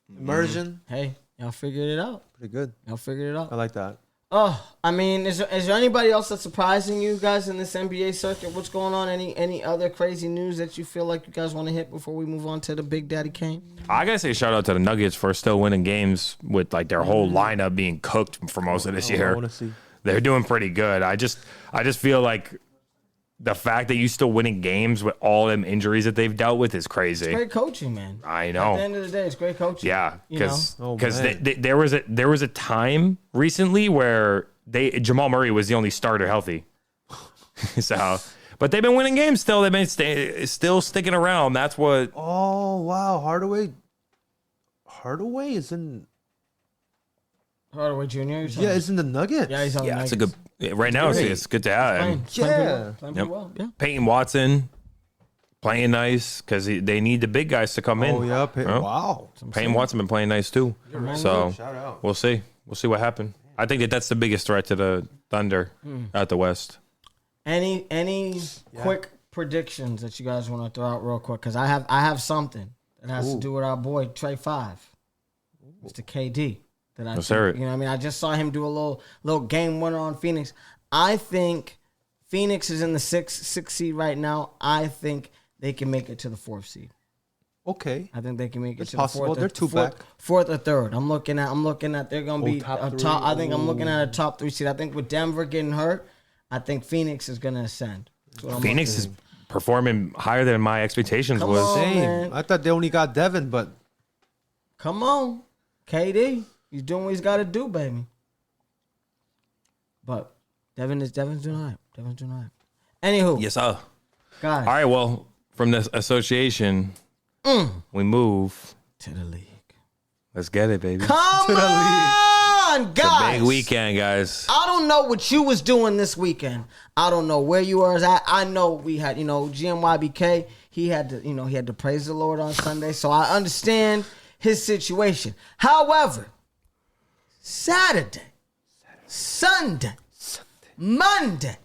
immersion. Hey, y'all figured it out. Pretty good. Y'all figured it out. I like that. I mean, is there anybody else that's surprising you guys in this NBA circuit? What's going on? Any other crazy news that you feel like you guys want to hit before we move on to the Big Daddy Kane? I gotta say shout out to the Nuggets for still winning games with their whole lineup being cooked for most of this year. I want to see. They're doing pretty good. I just feel like the fact that you still winning games with all them injuries that they've dealt with is crazy. It's great coaching, man. I know. At the end of the day, it's great coaching. Yeah, because there was a time recently where Jamal Murray was the only starter healthy. So, but they've been winning games still. They've been still sticking around. That's what. Oh wow, Hardaway is in. Hardaway Jr. It's in the Nuggets. Yeah, he's on the Nuggets. It's a good. Right now, it's good to have him. Playing pretty well. Yeah. Peyton Watson playing nice because they need the big guys to come in. Oh yeah, wow. Peyton Watson been playing nice too. So shout out. We'll see. We'll see what happens. I think that's the biggest threat to the Thunder out the West. Any quick predictions that you guys want to throw out real quick? Because I have something that has to do with our boy Trey 5, Mr. KD. That I think, you know what I mean? I just saw him do a little game winner on Phoenix. I think Phoenix is in the sixth seed right now. I think they can make it to the 4th seed. Okay. I think they can make it it's to possible. the 4th. They're two back. 4th or 3rd. I'm looking at they're gonna be top a three. top. I think I'm looking at a top 3 seed. I think with Denver getting hurt, I think Phoenix is gonna ascend. Phoenix is performing higher than my expectations Come was. on, Same. man. I thought they only got Devin, but Come on, KD. He's doing what he's got to do, baby. But Devin's doing all right. Devin's doing all right. Anywho, Yes, sir. guys, All right, well, from this association, we move to the league. Let's get it, baby. Come on, guys. Big weekend, guys. I don't know what you was doing this weekend. I don't know where you were at. I know we had, GMYBK. He had to praise the Lord on Sunday, so I understand his situation. However, Saturday, Sunday, Monday,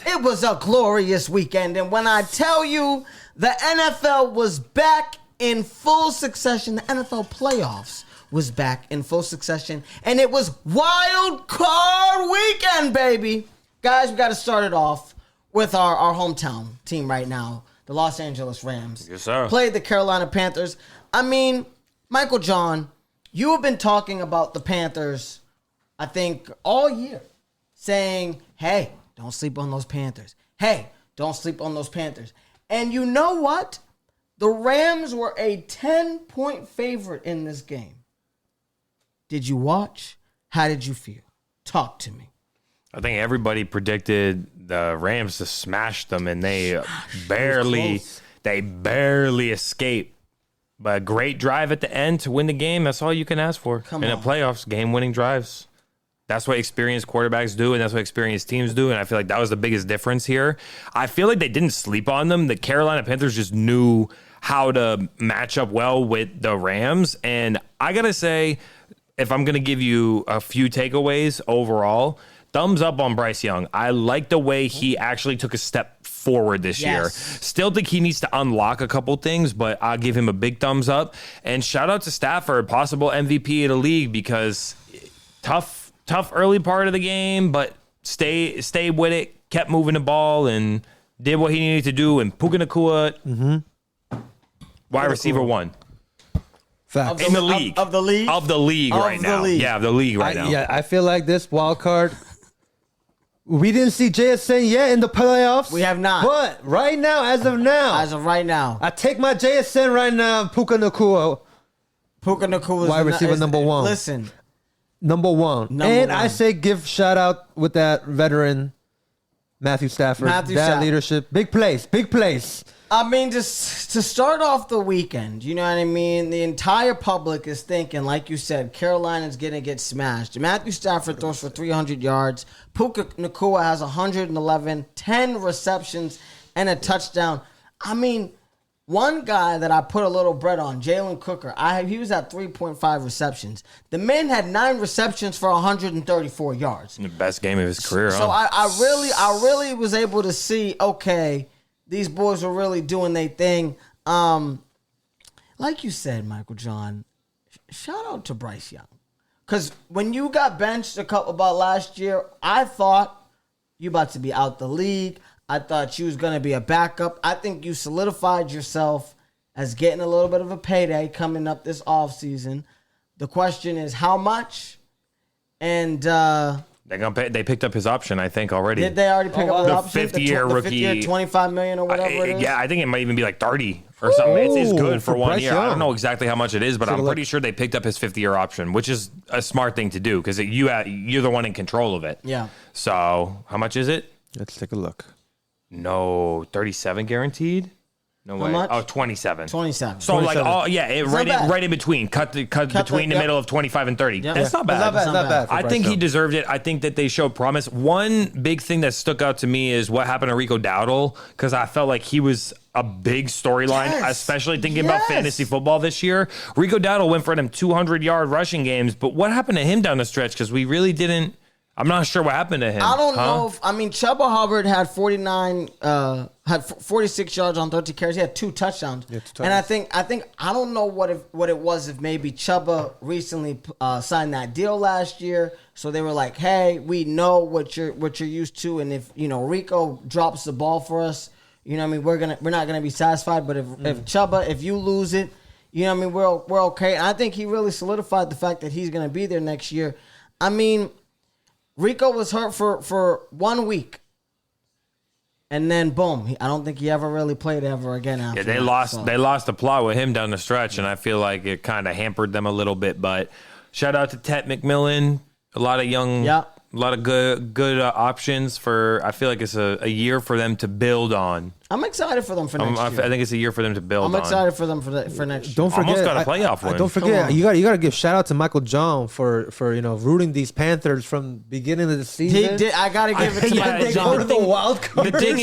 it was a glorious weekend. And when I tell you the NFL was back in full succession, the NFL playoffs was back in full succession, and it was Wildcard Weekend, baby. Guys, we got to start it off with our hometown team right now, the Los Angeles Rams. Yes, sir. Played the Carolina Panthers. I mean, Michael John, you have been talking about the Panthers, I think, all year, saying, hey, don't sleep on those Panthers. Hey, don't sleep on those Panthers. And you know what? The Rams were a 10-point favorite in this game. Did you watch? How did you feel? Talk to me. I think everybody predicted the Rams to smash them, and they barely escaped. But a great drive at the end to win the game. That's all you can ask for in the playoffs. Game-winning drives. That's what experienced quarterbacks do, and that's what experienced teams do. And I feel like that was the biggest difference here. I feel like they didn't sleep on them. The Carolina Panthers just knew how to match up well with the Rams. And I got to say, if I'm going to give you a few takeaways overall, thumbs up on Bryce Young. I like the way he actually took a step forward this year. Still think he needs to unlock a couple things, but I'll give him a big thumbs up. And shout out to Stafford, possible MVP of the league, because tough early part of the game, but stay with it, kept moving the ball, and did what he needed to do. And Puka Nacua, wide receiver 1. Facts. In the league. Of the league? Of the league right now. Yeah, of the league right now. Yeah, I feel like this wild card. We didn't see JSN yet in the playoffs. We have not. But right now, as of right now, I take my JSN right now. Puka Nacua, wide receiver number 1. Listen, number one. I say give shout out with that veteran Matthew Stafford. Leadership, big place. I mean, just to start off the weekend, you know what I mean? The entire public is thinking, like you said, Carolina's going to get smashed. Matthew Stafford throws for 300 yards. Puka Nacua has 111, 10 receptions, and a touchdown. I mean, one guy that I put a little bread on, Jalen Cooker, he was at 3.5 receptions. The man had 9 receptions for 134 yards. The best game of his career. So I really was able to see, okay, these boys were really doing their thing. Like you said, Michael John, shout out to Bryce Young. Because when you got benched about last year, I thought you about to be out the league. I thought you was going to be a backup. I think you solidified yourself as getting a little bit of a payday coming up this offseason. The question is how much? And they picked up his option, I think, already. Did they already pick up his option? The 5th-year rookie. The 5th year, $25 million or whatever it is? Yeah, I think it might even be like 30 or something. It's good for 1 year. Young. I don't know exactly how much it is, but I'm pretty sure they picked up his 5th-year option, which is a smart thing to do because you're the one in control of it. Yeah. So how much is it? Let's take a look. No, 37 guaranteed? No way. much? Oh, 27. 27. So 27. Right in between. Cut between the middle of 25 and 30. Yep. That's not bad. It's not bad. I think he deserved it. I think that they showed promise. One big thing that stuck out to me is what happened to Rico Dowdle, because I felt like he was a big storyline, especially thinking about fantasy football this year. Rico Dowdle went for them 200-yard rushing games, but what happened to him down the stretch? Because we really didn't. I'm not sure what happened to him. I don't know. Chuba Hubbard had 46 yards on 13 carries. He had 2 touchdowns. And I think I don't know what it was if maybe Chuba recently signed that deal last year, so they were like, hey, we know what you're used to, and if Rico drops the ball for us, we're not gonna be satisfied. But if Chuba, if you lose it, we're okay. And I think he really solidified the fact that he's gonna be there next year. Rico was hurt for 1 week, and then boom. I don't think he ever really played ever again after. Yeah, they lost the plot with him down the stretch, and I feel like it kind of hampered them a little bit. But shout out to Tet McMillan, a lot of young, a lot of good options for. I feel like it's a year for them to build on. I'm excited for them for next year. I think it's a year for them to build on. I'm excited for them for next year. Don't forget, almost got a playoff win. Don't forget, you got to give shout out to Michael John for rooting these Panthers from beginning of the season. He did. I got to give it to Michael John. The wild card. The thing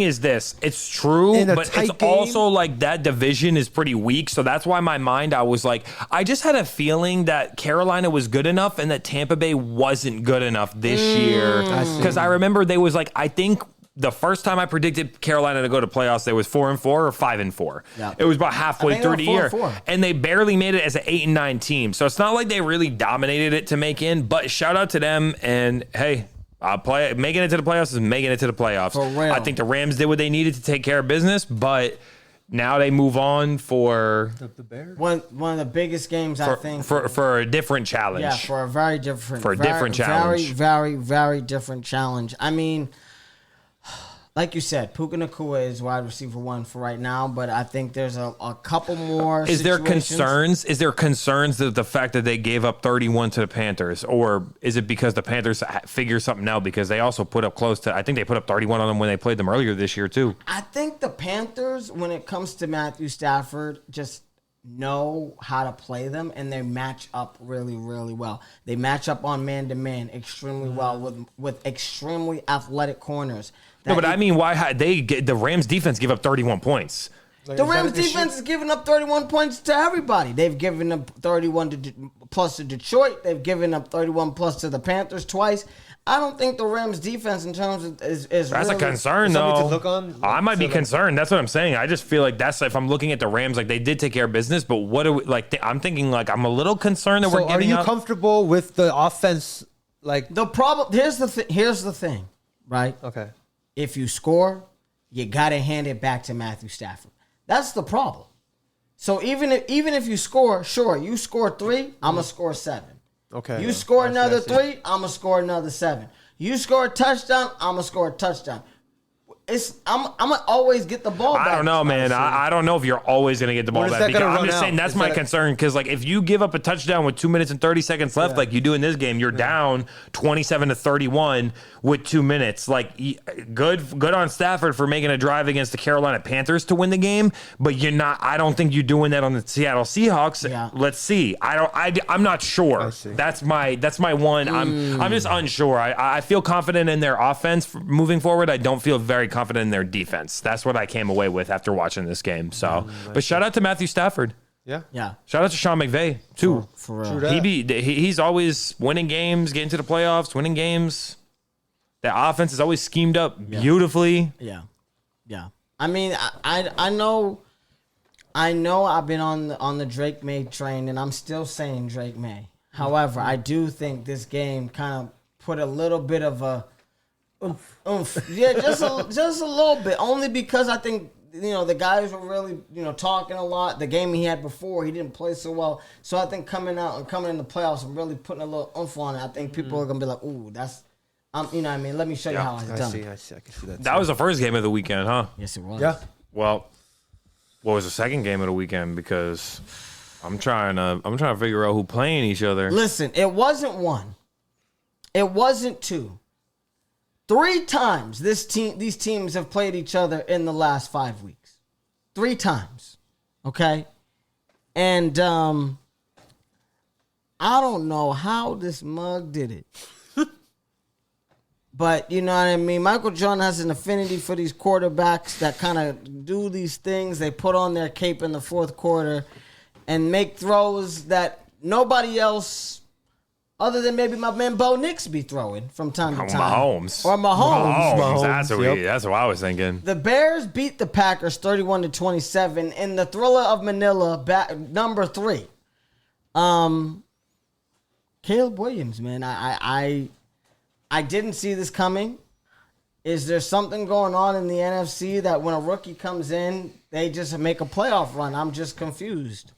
is this. It's true, but it's also like that division is pretty weak. So that's why in my mind I was like, I just had a feeling that Carolina was good enough and that Tampa Bay wasn't good enough this year. Because I remember they was like, I think the first time I predicted Carolina to go to playoffs, they was 4-4 or 5-4. Yeah. It was about halfway through the year, and they barely made it as an 8-9 team. So it's not like they really dominated it to make in. But shout out to them, and hey, making it to the playoffs is making it to the playoffs. For real. I think the Rams did what they needed to take care of business, but now they move on for the Bears. One of the biggest games I think for a different challenge. Yeah, for a very different challenge. Very, very different challenge. Like you said, Puka Nacua is wide receiver 1 for right now, but I think there's a couple more. Is there concerns? Is there concerns that the fact that they gave up 31 to the Panthers, or is it because the Panthers figure something out because they also put up close to? I think they put up 31 on them when they played them earlier this year too. I think the Panthers, when it comes to Matthew Stafford, just know how to play them, and they match up really, really well. They match up on man-to-man extremely well with extremely athletic corners. No, but why the Rams defense give up 31 points? The Rams defense is giving up 31 points to everybody. They've given up 31 plus to Detroit. They've given up 31 plus to the Panthers twice. I don't think the Rams defense in terms of is that's really a concern though. To look on. I might be concerned. That's what I'm saying. I just feel like if I'm looking at the Rams, like they did take care of business, but what do we like? I'm thinking like I'm a little concerned that we're giving up. Are you comfortable with the offense? Like the problem. Here's the thing, right? Okay. If you score, you gotta hand it back to Matthew Stafford. That's the problem. So even if you score, sure, you score 3, I'm gonna score 7. Okay. You score another 3, I'm gonna score another 7. You score a touchdown, I'm gonna score a touchdown. I'm gonna always get the ball back. I don't know, man. I don't know if you're always gonna get the ball back. Because I'm just saying that's my concern. Because like if you give up a touchdown with 2 minutes and 30 seconds left, like you do in this game, you're down 27-31 with 2 minutes. Like good on Stafford for making a drive against the Carolina Panthers to win the game, but you're not. I don't think you're doing that on the Seattle Seahawks. Yeah. Let's see. I'm not sure. That's my one. I'm just unsure. I feel confident in their offense moving forward. I don't feel very confident in their defense. That's what I came away with after watching this game. So, but shout out to Matthew Stafford. Yeah. Shout out to Sean McVay too. For real. He's always winning games, getting to the playoffs, winning games. That offense is always schemed up beautifully. Yeah. I know I've been on the Drake May train, and I'm still saying Drake May. However, I do think this game kind of put a little bit of a oomph. Yeah, just a little bit. Only because I think the guys were really talking a lot. The game he had before, he didn't play so well. So I think coming in the playoffs and really putting a little oomph on it, I think people are gonna be like, ooh, that's what I mean. Let me show you how it's done. I see. I can see that. That was the first game of the weekend, huh? Yes, it was. Yeah. Well, what was the second game of the weekend? Because I'm trying to figure out who playing each other. Listen, it wasn't 1. It wasn't 2. 3 times these teams have played each other in the last 5 weeks. 3 times. Okay? And I don't know how this mug did it. But you know what I mean? Michael Jordan has an affinity for these quarterbacks that kind of do these things. They put on their cape in the fourth quarter and make throws that nobody else, other than maybe my man Bo Nix, be throwing from time to time. Mahomes. Or Mahomes. That's what I was thinking. The Bears beat the Packers 31-27 in the Thriller of Manila, number 3. Caleb Williams, man, I didn't see this coming. Is there something going on in the NFC that when a rookie comes in, they just make a playoff run? I'm just confused.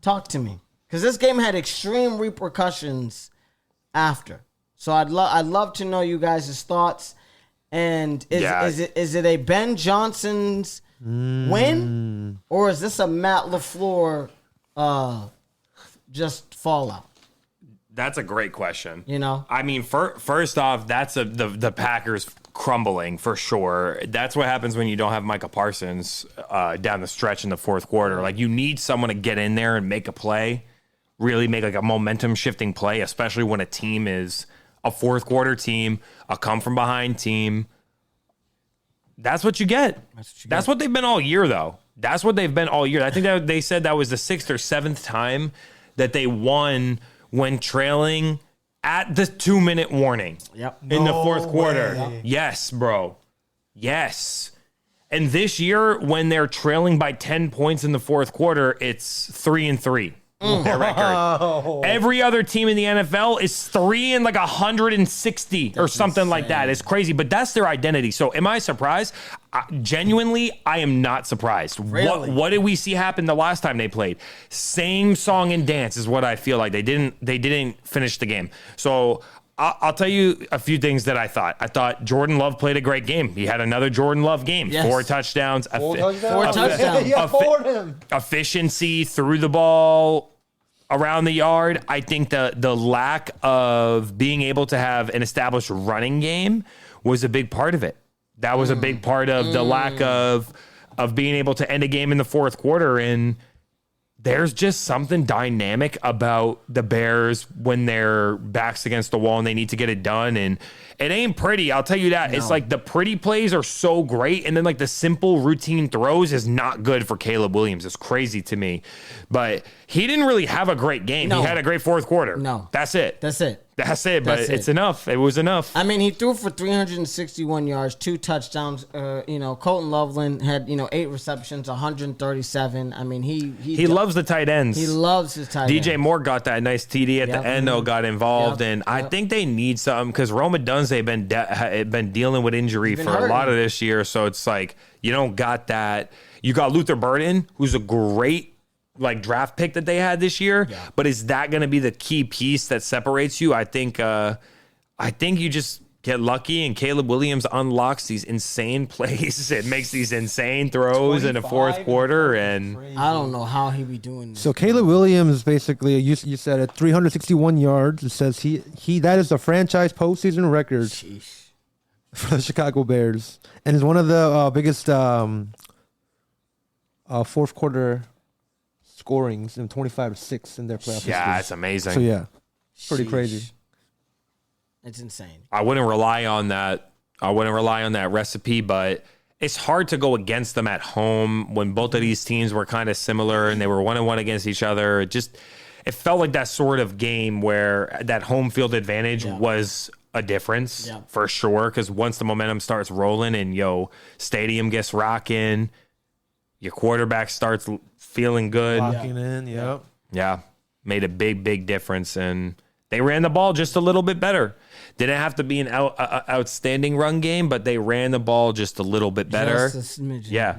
Talk to me. Because this game had extreme repercussions after. So I'd love to know you guys' thoughts. And is it a Ben Johnson's win? Or is this a Matt LaFleur just fallout? That's a great question. You know? I mean, first off, that's the Packers crumbling for sure. That's what happens when you don't have Micah Parsons down the stretch in the fourth quarter. Like, you need someone to get in there and make a play. Really make like a momentum shifting play, especially when a team is a fourth quarter team, a come from behind team. That's what you get. That's what they've been all year, though. That's what they've been all year. I think that they said that was the 6th or 7th time that they won when trailing at the 2-minute warning. Yep. In the fourth quarter. Yep. Yes, bro. Yes. And this year, when they're trailing by 10 points in the fourth quarter, it's 3-3. Their record. Every other team in the NFL is 3 and like 160 or something insane. Like that. It's crazy, but that's their identity. So am I surprised? Genuinely, I am not surprised. Really? What did we see happen the last time they played? Same song and dance is what I feel like. They didn't finish the game. So I'll tell you a few things that I thought. I thought Jordan Love played a great game. He had another Jordan Love game. Yes. 4 touchdowns. 4 touchdowns. Efficiency, threw the ball around the yard. I think the lack of being able to have an established running game was a big part of it. That was a big part of the lack of being able to end a game in the fourth quarter. And there's just something dynamic about the Bears when their backs against the wall and they need to get it done. And it ain't pretty, I'll tell you that. No. It's like the pretty plays are so great, and then like the simple routine throws is not good for Caleb Williams. It's crazy to me. But he didn't really have a great game. No. He had a great fourth quarter. No. That's it. That's it. But it's enough. It was enough. I mean, he threw for 361 yards, 2 touchdowns. Colton Loveland had 8 receptions, 137. I mean, he loves the tight ends. He loves his tight ends. DJ Moore got that nice TD at the end, though, got involved, and I think they need something because Roma Dunze been dealing with injury for a lot of this year. So it's like you don't got that. You got Luther Burden, who's a great draft pick that they had this year, but is that going to be the key piece that separates you? I think you just get lucky, and Caleb Williams unlocks these insane plays. It makes these insane throws in the fourth quarter, and I don't know how he be doing this. So Caleb Williams, basically, you said at 361 yards. It says he that is a franchise postseason record for the Chicago Bears, and is one of the biggest fourth quarter scorings in 25-6 in their playoff. Yeah, it's amazing. So yeah, pretty crazy. It's insane. I wouldn't rely on that. Recipe, but it's hard to go against them at home when both of these teams were kind of similar and they were 1-1 against each other. It felt like that sort of game where that home field advantage was a difference for sure. Because once the momentum starts rolling and stadium gets rocking, your quarterback starts feeling good. Locking in, yep. Yeah, made a big difference, and they ran the ball just a little bit better. Didn't have to be an outstanding run game, but they ran the ball just a little bit better. Just a smidgen. Yeah,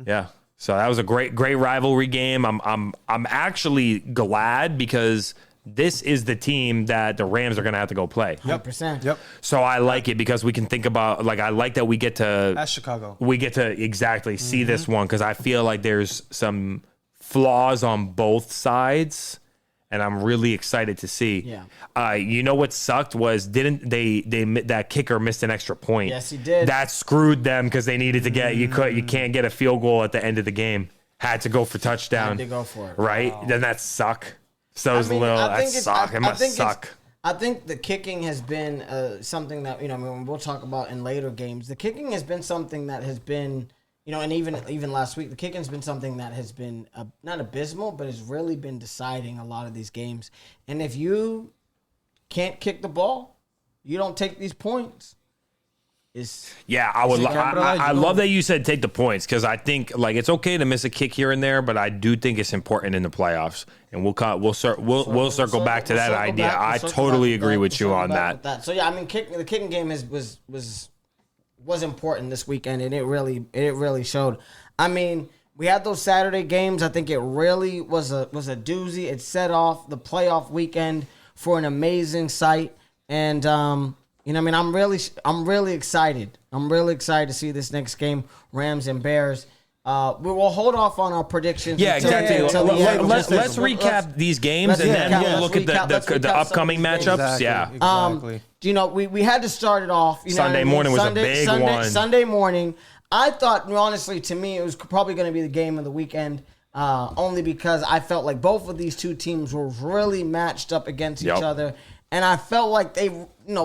yeah. So that was a great rivalry game. I'm actually glad because this is the team that the Rams are going to have to go play. 100%. Yep. So I like it because we can think about, I like that we get to... That's Chicago. We get to exactly see this one because I feel like there's some flaws on both sides, and I'm really excited to see. Yeah. You know what sucked was that kicker missed an extra point. Yes, he did. That screwed them because they needed to get... You can't get a field goal at the end of the game. Had to go for touchdown. Had to go for it. Right? Wow. Doesn't that suck? So it was that suck. It must suck. I think the kicking has been something that, you know, I mean, we'll talk about in later games. The kicking has been something that has been, you know, and even last week, the kicking has been something that has been not abysmal, but has really been deciding a lot of these games. And if you can't kick the ball, you don't take these points. I love that you said take the points, because I think like it's okay to miss a kick here and there, but I do think it's important in the playoffs, and we'll circle back to that idea. I totally agree with you on that. So yeah, I mean, the kicking game was important this weekend, and it really showed. I mean, we had those Saturday games. I think it really was a doozy. It set off the playoff weekend for an amazing sight, and you know, I mean, I'm really excited. I'm really excited to see this next game, Rams and Bears. We will hold off on our predictions. Yeah, exactly. Let's recap these games, and then we'll look at the upcoming matchups. Exactly. You know, we had to start it off. You know Sunday morning was a big one. Sunday morning, I thought, honestly, to me, it was probably going to be the game of the weekend. Only because I felt like both of these two teams were really matched up against each other. And I felt like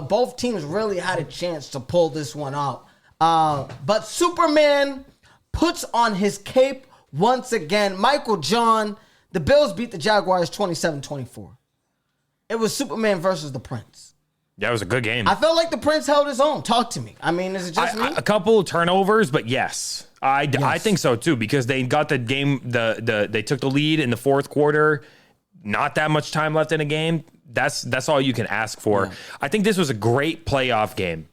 both teams really had a chance to pull this one out. But Superman puts on his cape once again. Michael John, the Bills beat the Jaguars 27-24. It was Superman versus the Prince. Yeah, it was a good game. I felt like the Prince held his own. Talk to me. I mean, is it just me? A couple of turnovers, but yes. I think so too, because they got the game, they took the lead in the fourth quarter. Not that much time left in a game. That's all you can ask for. Yeah. I think this was a great playoff game.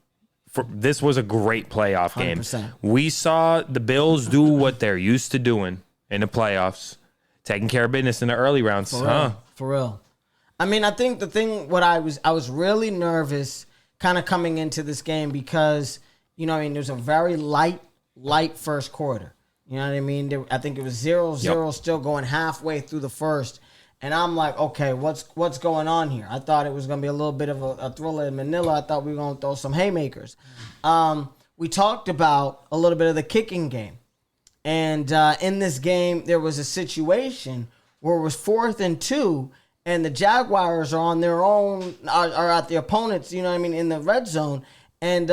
This was a great playoff 100%. Game. We saw the Bills do what they're used to doing in the playoffs, taking care of business in the early rounds. For real. I mean, I think I was really nervous kind of coming into this game because, you know, I mean, there's a very light first quarter. You know what I mean? I think it was 0-0 still going halfway through the first. And I'm like, okay, what's going on here? I thought it was going to be a little bit of a thriller in Manila. I thought we were going to throw some haymakers. We talked about a little bit of the kicking game. And in this game, there was a situation where it was 4th and 2, and the Jaguars are on their own, are at the opponents, you know what I mean, in the red zone. And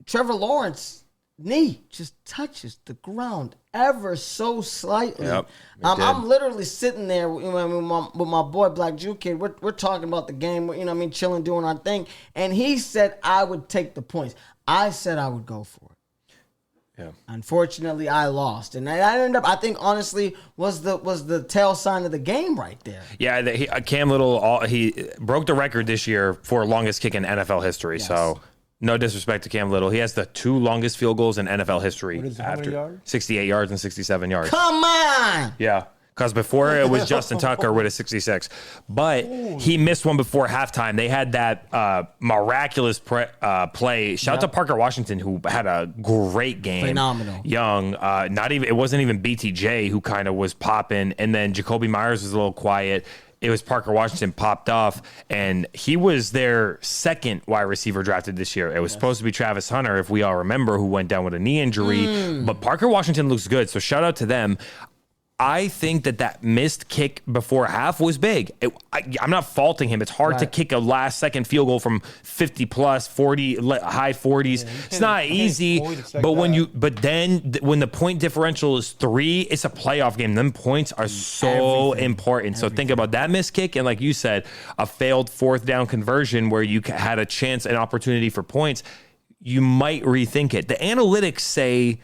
Trevor Lawrence knee just touches the ground ever so slightly. Yep, I'm literally sitting there with my boy Black Jew Kid. We're talking about the game, you know what I mean, chilling, doing our thing. And he said I would take the points. I said I would go for it. Yeah. Unfortunately, I lost, and I ended up. I think honestly was the tail sign of the game right there. Yeah, Cam Little he broke the record this year for longest kick in NFL history. Yes. So. No disrespect to Cam Little. He has the 2 longest field goals in NFL history. What is it, how many yards? 68 yards and 67 yards. Come on! Yeah, because before it was Justin Tucker with a 66. But he missed one before halftime. They had that miraculous play. Shout out to Parker Washington, who had a great game. Phenomenal. Young. It wasn't even BTJ who kind of was popping. And then Jacoby Myers was a little quiet. It was Parker Washington popped off, and he was their second wide receiver drafted this year. It was supposed to be Travis Hunter, if we all remember, who went down with a knee injury. But Parker Washington looks good, so shout out to them. I think that missed kick before half was big. I'm not faulting him. It's hard to kick a last-second field goal from 50-plus, 40, high 40s. Yeah, it's not easy. But then when the point differential is 3, it's a playoff game. Them points are so important. So think about that missed kick, and like you said, a failed 4th down conversion where you had a chance, an opportunity for points. You might rethink it. The analytics say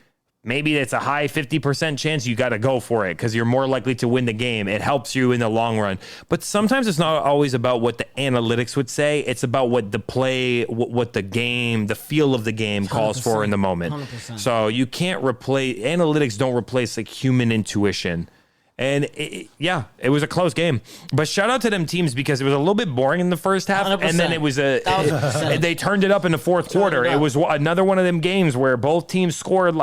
maybe it's a high 50% chance you got to go for it because you're more likely to win the game. It helps you in the long run. But sometimes it's not always about what the analytics would say. It's about what the play, what the game, the feel of the game calls for in the moment. 100%. So you can't analytics don't replace like human intuition. And it was a close game. But shout out to them teams because it was a little bit boring in the first half. 100%. And then it was they turned it up in the fourth quarter. It was another one of them games where both teams scored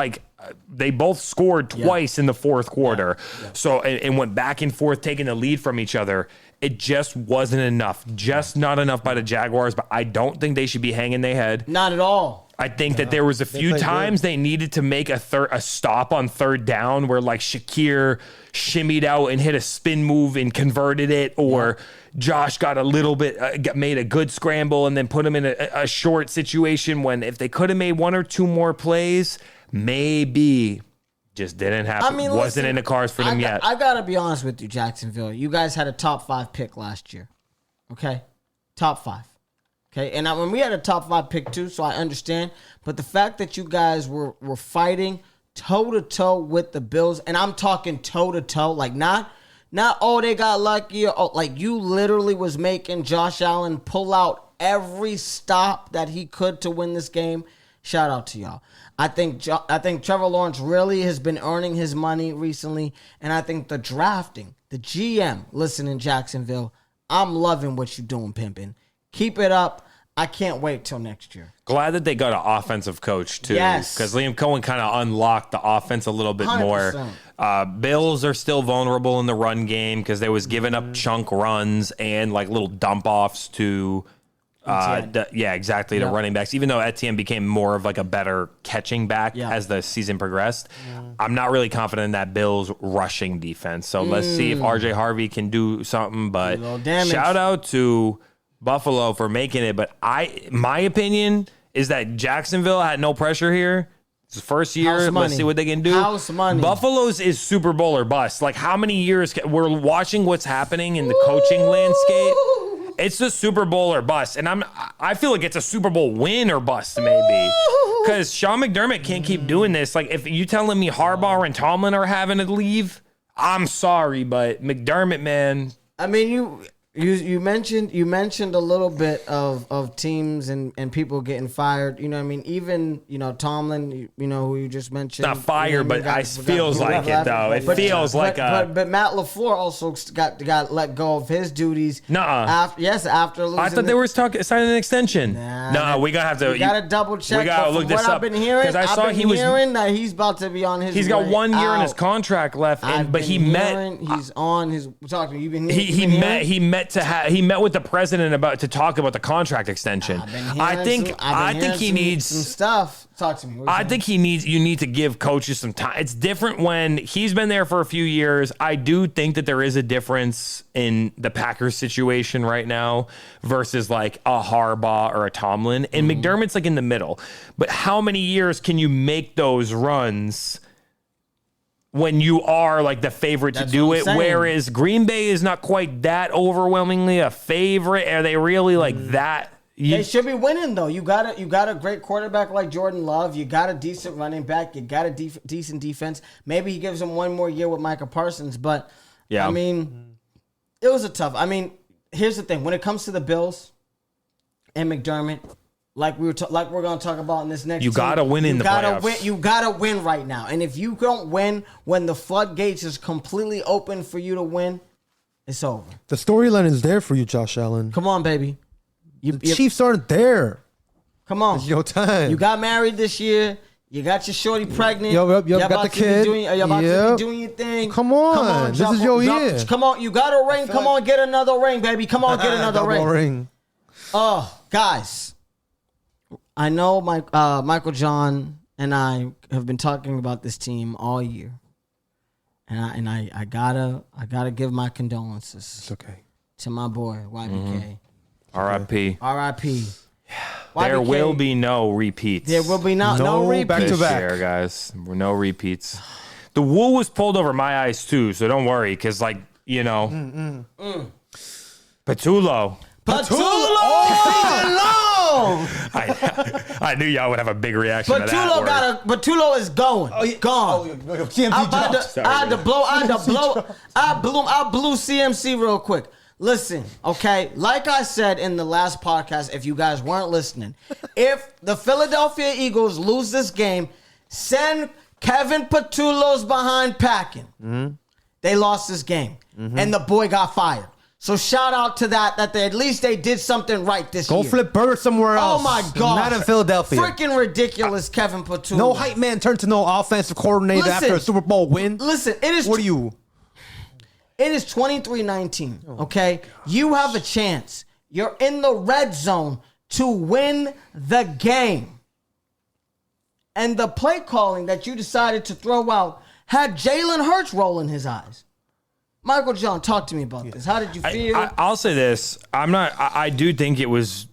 they both scored twice in the fourth quarter. Yeah. So, and went back and forth, taking the lead from each other. It just wasn't enough. Just not enough by the Jaguars, but I don't think they should be hanging their head. Not at all. I think that there was a few times they needed to make a stop on third down where like Shakir shimmied out and hit a spin move and converted it, or Josh got a little bit, made a good scramble and then put him in a short situation when if they could have made one or two more plays, maybe just didn't happen. I mean, wasn't in the cards for them yet. I got to be honest with you, Jacksonville. You guys had a top 5 pick last year. Okay? Top 5. Okay? And when we had a top 5 pick too, so I understand. But the fact that you guys were fighting toe-to-toe with the Bills, and I'm talking toe-to-toe, like not they got lucky, like you literally was making Josh Allen pull out every stop that he could to win this game. Shout out to y'all. I think Trevor Lawrence really has been earning his money recently, and I think the drafting, the GM, listen in Jacksonville, I'm loving what you're doing, pimping. Keep it up. I can't wait till next year. Glad that they got an offensive coach, too. Yes. Because Liam Cohen kind of unlocked the offense a little bit 100%. more. Bills are still vulnerable in the run game because they was giving up chunk runs and like little dump-offs to... exactly. The running backs, even though Etienne became more of like a better catching back as the season progressed, I'm not really confident in that Bills rushing defense. So let's see if RJ Harvey can do something. But shout out to Buffalo for making it. But my opinion is that Jacksonville had no pressure here. It's his first year. Let's see what they can do. House money. Buffalo's is Super Bowl or bust. Like how many years we're watching what's happening in the coaching landscape. It's a Super Bowl or bust, and I feel like it's a Super Bowl win or bust maybe, because Sean McDermott can't keep doing this. Like if you telling me Harbaugh and Tomlin are having to leave, I'm sorry, but McDermott, man. I mean, you mentioned a little bit of teams and people getting fired. You know what I mean? Even, Tomlin, who you just mentioned. Not fired, but it feels like it, though. It feels like But Matt LaFleur also got let go of his duties. Nuh-uh. After losing. I thought they were signing an extension. Nah, we got to have to. You got to double check. We got to look this up. I've been hearing, because I saw he was hearing that he's about to be on his He's got 1 year out. in his contract left, but he met. He's on his. Talking. You've been. He met with the president to talk about the contract extension. I think he needs some stuff. Talk to me. I think you need to give coaches some time. It's different when he's been there for a few years. I do think that there is a difference in the Packers situation right now versus like a Harbaugh or a Tomlin. And McDermott's like in the middle. But how many years can you make those runs when you are like the favorite to do it? Whereas Green Bay is not quite that overwhelmingly a favorite. Are they really like that? They should be winning though. You got a great quarterback like Jordan Love. You got a decent running back. You got a decent defense. Maybe he gives him one more year with Micah Parsons. But I mean, it was a tough. I mean, here's the thing: when it comes to the Bills and McDermott, like we're going to talk about in this next. You got to win in the playoffs. You got to win right now. And if you don't win when the floodgates is completely open for you to win, it's over. The storyline is there for you, Josh Allen. Come on, baby. The Chiefs aren't there. Come on. It's your time. You got married this year. You got your shorty pregnant. Yep, got the kid. You're about to be doing your thing. Come on. This is your year. Come on. You got a ring. Come on, get another ring, baby. Come on, get another ring. Oh, guys. I know Michael John and I have been talking about this team all year. And I gotta give my condolences. It's okay. To my boy, YBK. R.I.P. R.I.P. There will be no repeats. There will be no repeats. Back to back. Year, guys. No repeats. The wool was pulled over my eyes too, so don't worry, because Patullo. I knew y'all would have a big reaction to that. Patullo is going. Gone. I blew CMC real quick. Listen, okay, like I said in the last podcast, if you guys weren't listening, if the Philadelphia Eagles lose this game, send Kevin Patullo's behind packing. Mm-hmm. They lost this game, and the boy got fired. So shout out to that at least they did something right this year. Go flip burger somewhere else. Oh my God. Not in Philadelphia. Freaking ridiculous, Kevin Patullo. No hype man turned to no offensive coordinator after a Super Bowl win. Listen, it is... What are you? It is 23-19, okay? You have a chance. You're in the red zone to win the game. And the play calling that you decided to throw out had Jalen Hurts rolling his eyes. Michael John, talk to me about this. How did you feel? I'll say this. I do think it was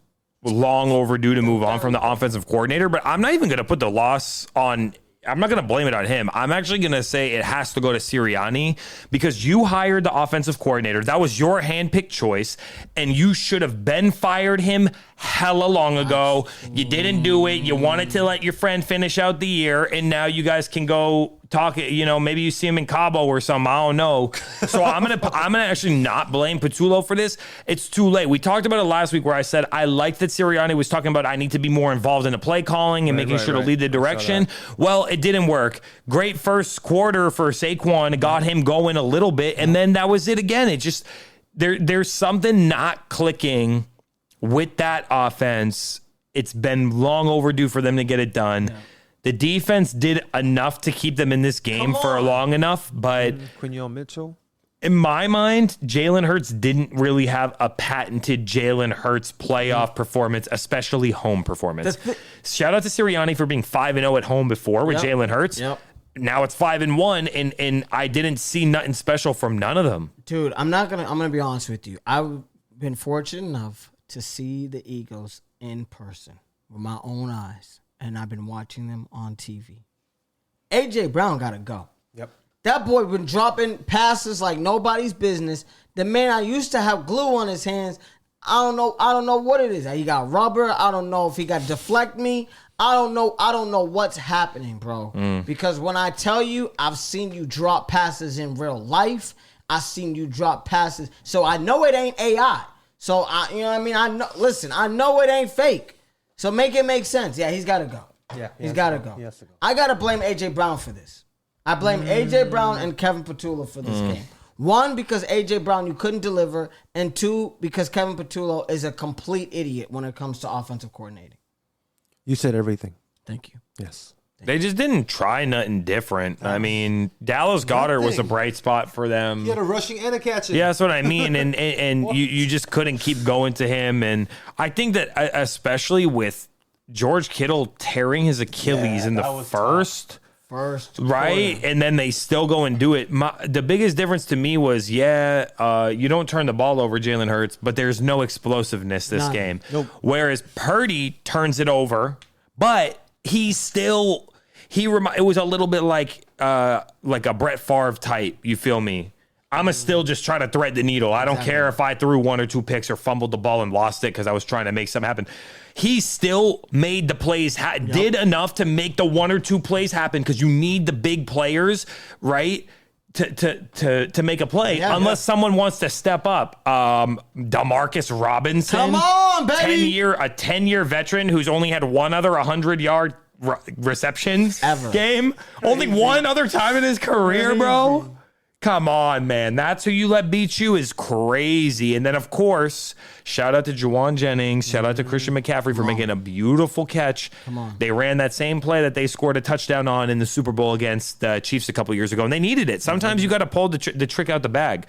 long overdue to move on from the offensive coordinator, but I'm not even going to put the loss on. I'm not going to blame it on him. I'm actually going to say it has to go to Sirianni because you hired the offensive coordinator. That was your handpicked choice, and you should have fired him hella long ago. You didn't do it. You wanted to let your friend finish out the year, and now you guys can go talk. Maybe you see him in Cabo or something. I don't know. So I'm gonna actually not blame Patullo for this. It's too late. We talked about it last week where I said I liked that Sirianni was talking about I need to be more involved in the play calling and making sure to lead the direction. Well, it didn't work. Great first quarter for Saquon, got him going a little bit, and then that was it again. It just there's something not clicking with that offense. It's been long overdue for them to get it done. Yeah. The defense did enough to keep them in this game for long enough, but Quinion Mitchell. In my mind, Jalen Hurts didn't really have a patented Jalen Hurts playoff performance, especially home performance. Shout out to Sirianni for being 5-0 at home before with Jalen Hurts. Yep. Now it's 5-1, and I didn't see nothing special from none of them. Dude, I'm gonna be honest with you. I've been fortunate enough to see the Eagles in person with my own eyes, and I've been watching them on TV. A.J. Brown got to go. Yep. That boy been dropping passes like nobody's business. The man I used to have glue on his hands, I don't know what it is. He got rubber. I don't know if he got deflect me. I don't know what's happening, bro. Because when I tell you, I've seen you drop passes in real life. I've seen you drop passes. So I know it ain't AI. So you know what I mean? I know it ain't fake. So make it make sense. Yeah, he's got to go. Yeah, he's got to go. He has to go. I got to blame A.J. Brown for this. I blame A.J. Brown and Kevin Patullo for this game. One, because A.J. Brown, you couldn't deliver. And two, because Kevin Patullo is a complete idiot when it comes to offensive coordinating. You said everything. Thank you. Yes. They just didn't try nothing different. I mean, Dallas Goedert was a bright spot for them. He had a rushing and a catching. Yeah, that's what I mean. And you just couldn't keep going to him. And I think that especially with George Kittle tearing his Achilles in the first, right? Quarter. And then they still go and do it. The biggest difference to me was, you don't turn the ball over, Jalen Hurts, but there's no explosiveness this game. Nope. Whereas Purdy turns it over, but it was a little bit like a Brett Favre type. You feel me? I'm still just trying to thread the needle. I don't care if I threw one or two picks or fumbled the ball and lost it because I was trying to make something happen. He still made the plays, did enough to make the one or two plays happen because you need the big players, right? To make a play, unless someone wants to step up. Demarcus Robinson, come on, baby, a 10-year veteran who's only had one other 100-yard receptions game, only one other time in his career, bro. Come on, man. That's who you let beat you is crazy. And then, of course, shout out to Juwan Jennings. Shout out to Christian McCaffrey for making a beautiful catch. They ran that same play that they scored a touchdown on in the Super Bowl against the Chiefs a couple years ago, and they needed it. Sometimes you got to pull the trick out the bag.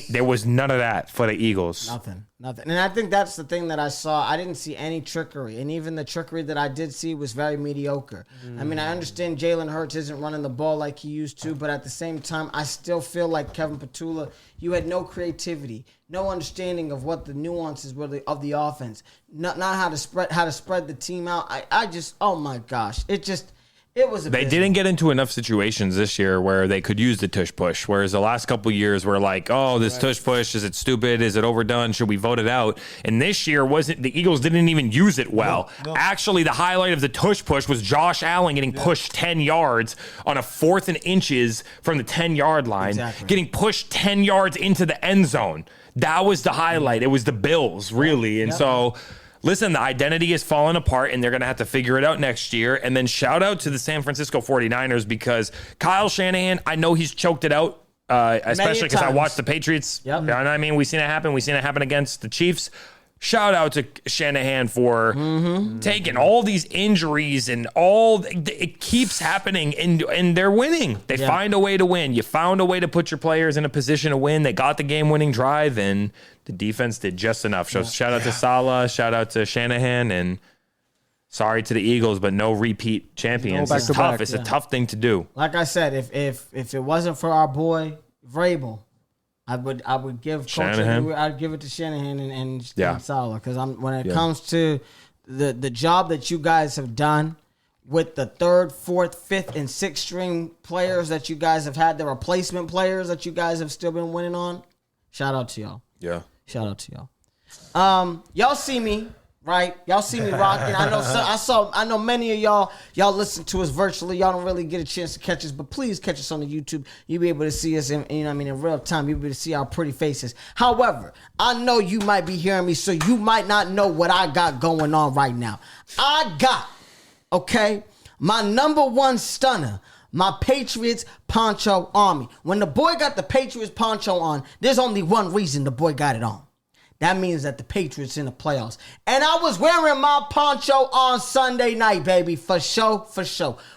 There was none of that for the Eagles. Nothing. And I think that's the thing that I saw. I didn't see any trickery, and even the trickery that I did see was very mediocre. I mean, I understand Jalen Hurts isn't running the ball like he used to, but at the same time, I still feel like Kevin Patullo, you had no creativity, no understanding of what the nuances were of the offense, not how to spread the team out. I just, oh my gosh, it was They didn't get into enough situations this year where they could use the tush push, whereas the last couple of years were like, oh, this tush push, is it stupid? Is it overdone? Should we vote it out? And this year, the Eagles didn't even use it well. No. Actually, the highlight of the tush push was Josh Allen getting pushed 10 yards on a 4th and inches from the 10-yard line, getting pushed 10 yards into the end zone. That was the highlight. It was the Bills, really. And so... Listen, the identity is falling apart, and they're going to have to figure it out next year. And then shout out to the San Francisco 49ers because Kyle Shanahan, I know he's choked it out, especially because I watched the Patriots. Yep. You know what I mean? We've seen it happen. We've seen it happen against the Chiefs. Shout out to Shanahan for taking all these injuries and it keeps happening and they're winning. They find a way to win. You found a way to put your players in a position to win. They got the game-winning drive and the defense did just enough. So shout out to Saleh, shout out to Shanahan, and Sorry to the Eagles, but no repeat champions. It's tough. It's a tough thing to do. Like I said, if it wasn't for our boy Vrabel, I would give Shanahan. I'd give it to Shanahan and Saleh, because when it comes to the job that you guys have done with the 3rd, 4th, 5th, and 6th string players that you guys have had, the replacement players that you guys have still been winning on, shout out to y'all. Yeah. Shout out to y'all. Y'all see me, right? Y'all see me rocking. I know many of y'all listen to us virtually. Y'all don't really get a chance to catch us, but please catch us on the YouTube. You'll be able to see us in real time. You'll be able to see our pretty faces. However, I know you might be hearing me, so you might not know what I got going on right now. I got, my number one stunner, my Patriots poncho on me. When the boy got the Patriots poncho on, there's only one reason the boy got it on. That means that the Patriots in the playoffs. And I was wearing my poncho on Sunday night, baby, for sure.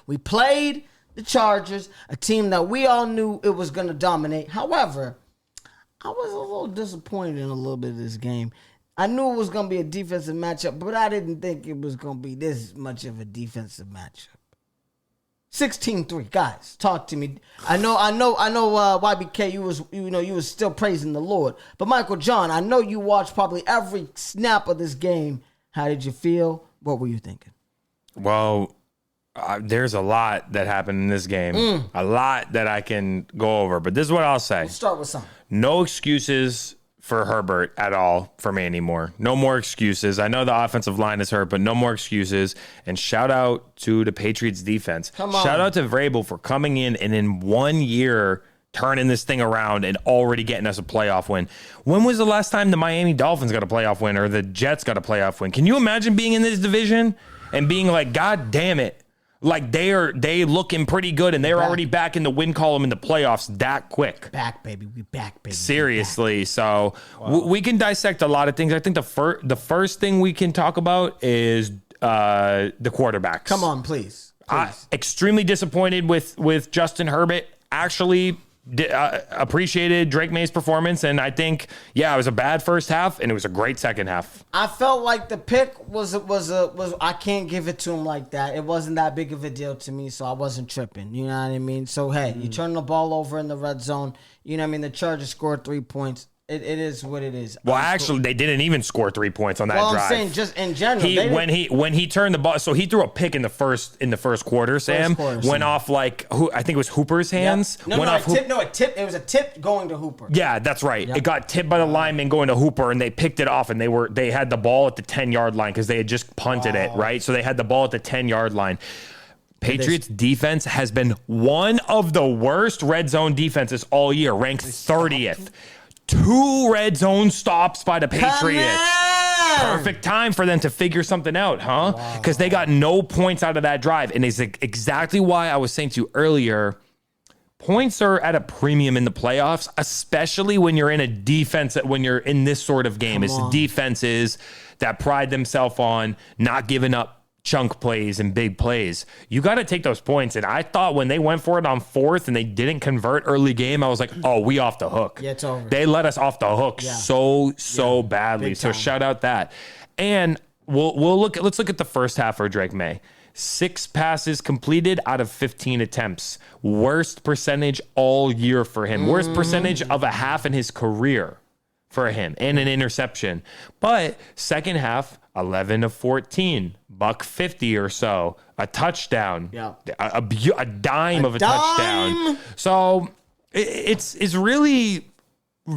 We played the Chargers, a team that we all knew it was going to dominate. However, I was a little disappointed in a little bit of this game. I knew it was going to be a defensive matchup, but I didn't think it was going to be this much of a defensive matchup. 16-3, guys, talk to me. I know. YBK, you was still praising the Lord, but Michael John, I know you watched probably every snap of this game. How did you feel? What were you thinking? Well, there's a lot that happened in this game. A lot that I can go over, but this is what I'll say. Let's start with something. No excuses for Herbert at all for me anymore. No more excuses. I know the offensive line is hurt, but no more excuses. And shout out to the Patriots defense. Come on. Shout out to Vrabel for coming in and in 1 year turning this thing around and already getting us a playoff win. When was the last time the Miami Dolphins got a playoff win or the Jets got a playoff win? Can you imagine being in this division and being like, God damn it. Like they looking pretty good and they're already back in the win column in the playoffs that quick. Back, baby. We back, baby. Seriously. So we can dissect a lot of things. I think the first thing we can talk about is the quarterbacks. Come on, please. Extremely disappointed with Justin Herbert. Actually appreciated Drake May's performance, and I think it was a bad first half and it was a great second half. I felt like the pick was I can't give it to him like that. It wasn't that big of a deal to me, so I wasn't tripping. You know what I mean? So hey, you turn the ball over in the red zone. You know what I mean? The Chargers scored 3 points. It is what it is. Well, actually, they didn't even score 3 points on that drive. I'm saying just in general. When he turned the ball, so he threw a pick in the first quarter. Sam went off I think it was Hooper's hands. Yep. It tipped. It was a tip going to Hooper. Yeah, that's right. Yep. It got tipped by the lineman going to Hooper, and they picked it off, and they had the ball at the 10-yard line because they had just punted it, right? So they had the ball at the 10-yard line. Patriots defense has been one of the worst red zone defenses all year, ranked 30th. 2 red zone stops by the Patriots. Perfect time for them to figure something out, huh? Because they got no points out of that drive. And it's exactly why I was saying to you earlier, points are at a premium in the playoffs, especially when you're in a defense, when you're in this sort of game. It's the defenses that pride themselves on not giving up chunk plays and big plays. You got to take those points. And I thought when they went for it on 4th and they didn't convert early game, I was like, oh, we off the hook. Yeah, it's over. They let us off the hook so badly. So shout out that. And let's look at the first half for Drake May. 6 passes completed out of 15 attempts. Worst percentage all year for him. Worst percentage of a half in his career for him, and an interception. But second half, 11 of 14, $150 or so, a touchdown, a dime of a touchdown. So it's really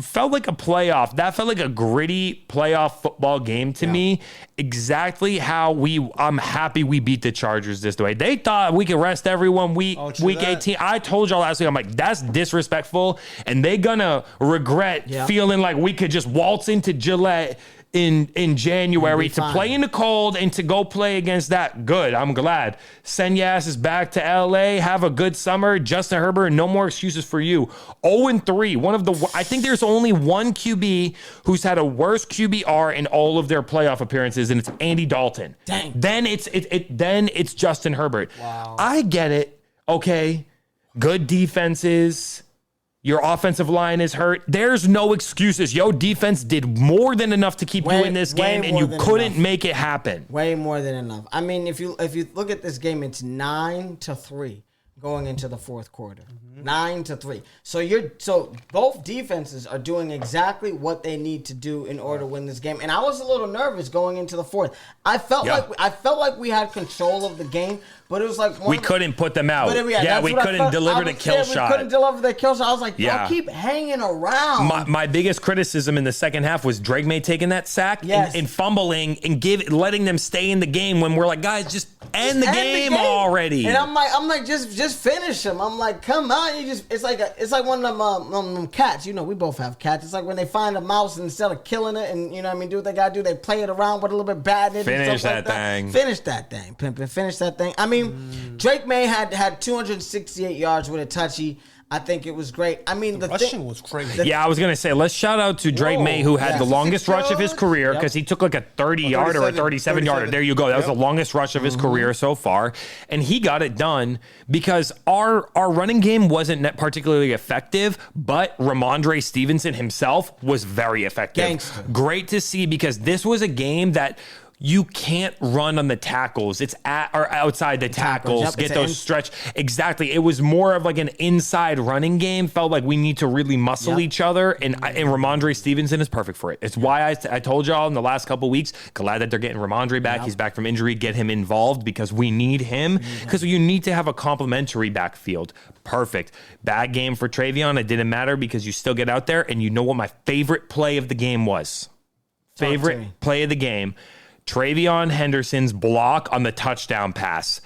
felt like a playoff. That felt like a gritty playoff football game to me. Exactly how I'm happy we beat the Chargers this way. They thought we could rest everyone week 18. I told y'all last week, I'm like, that's disrespectful. And they gonna regret feeling like we could just waltz into Gillette in January to play in the cold and to go play against that. Good. I'm glad. Send your asses back to LA. Have a good summer. Justin Herbert, no more excuses for you. 0-3. I think there's only one QB who's had a worse QBR in all of their playoff appearances, and it's Andy Dalton. Dang. Then it's Justin Herbert. Wow. I get it. Okay. Good defenses. Your offensive line is hurt. There's no excuses. Yo, defense did more than enough to keep you in this game, and you couldn't make it happen. Way more than enough. I mean, if you look at this game, it's 9-3 going into the fourth quarter. 9-3. So both defenses are doing exactly what they need to do in order to win this game. And I was a little nervous going into the fourth. I felt like we had control of the game, but it was like we couldn't put them out. We couldn't deliver the kill shot. We couldn't deliver the kill shot. I was like, y'all keep hanging around. My biggest criticism in the second half was Drake May taking that sack and fumbling and letting them stay in the game when we're like, guys, just end the game already. And I'm like, just finish him. I'm like, come on, it's like one of them cats. You know, we both have cats. It's like when they find a mouse and instead of killing it and you know what I mean, do what they gotta do, they play it around with a little bit bad. Finish that thing. Finish that thing, pimpin'. Finish that thing. I mean, Drake May had 268 yards with a touchy. I think it was great. I mean, the rushing was crazy. I was going to say, let's shout out to Drake May, who had the longest rush of his career because he took like a 30-yarder or a 37-yarder. There you go. That was the longest rush of his career so far. And he got it done because our running game wasn't particularly effective, but Ramondre Stevenson himself was very effective. Gangster. Great to see because this was a game that you can't run on the tackles. It's at or outside the tackles. Yep, get those stretch. Exactly. It was more of like an inside running game. Felt like we need to really muscle each other. And Ramondre Stevenson is perfect for it. It's why I told y'all in the last couple of weeks, glad that they're getting Ramondre back. He's back from injury. Get him involved because we need him. Because you need to have a complementary backfield. Perfect. Bad game for Travion. It didn't matter because you still get out there. And you know what my favorite play of the game was? Favorite play of the game. Travion Henderson's block on the touchdown pass.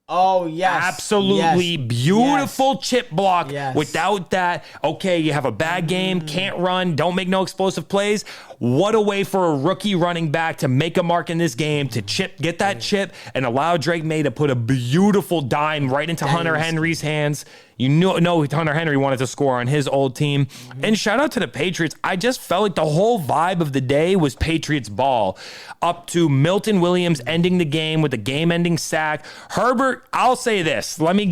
Oh, yes. Absolutely beautiful chip block. Yes. Without that, okay, you have a bad game, can't run, don't make no explosive plays. What a way for a rookie running back to make a mark in this game, to get that chip and allow Drake May to put a beautiful dime right into Hunter Henry's hands. You know Hunter Henry wanted to score on his old team. And shout out to the Patriots. I just felt like the whole vibe of the day was Patriots ball. Up to Milton Williams ending the game with a game-ending sack. Herbert, I'll say this. Let me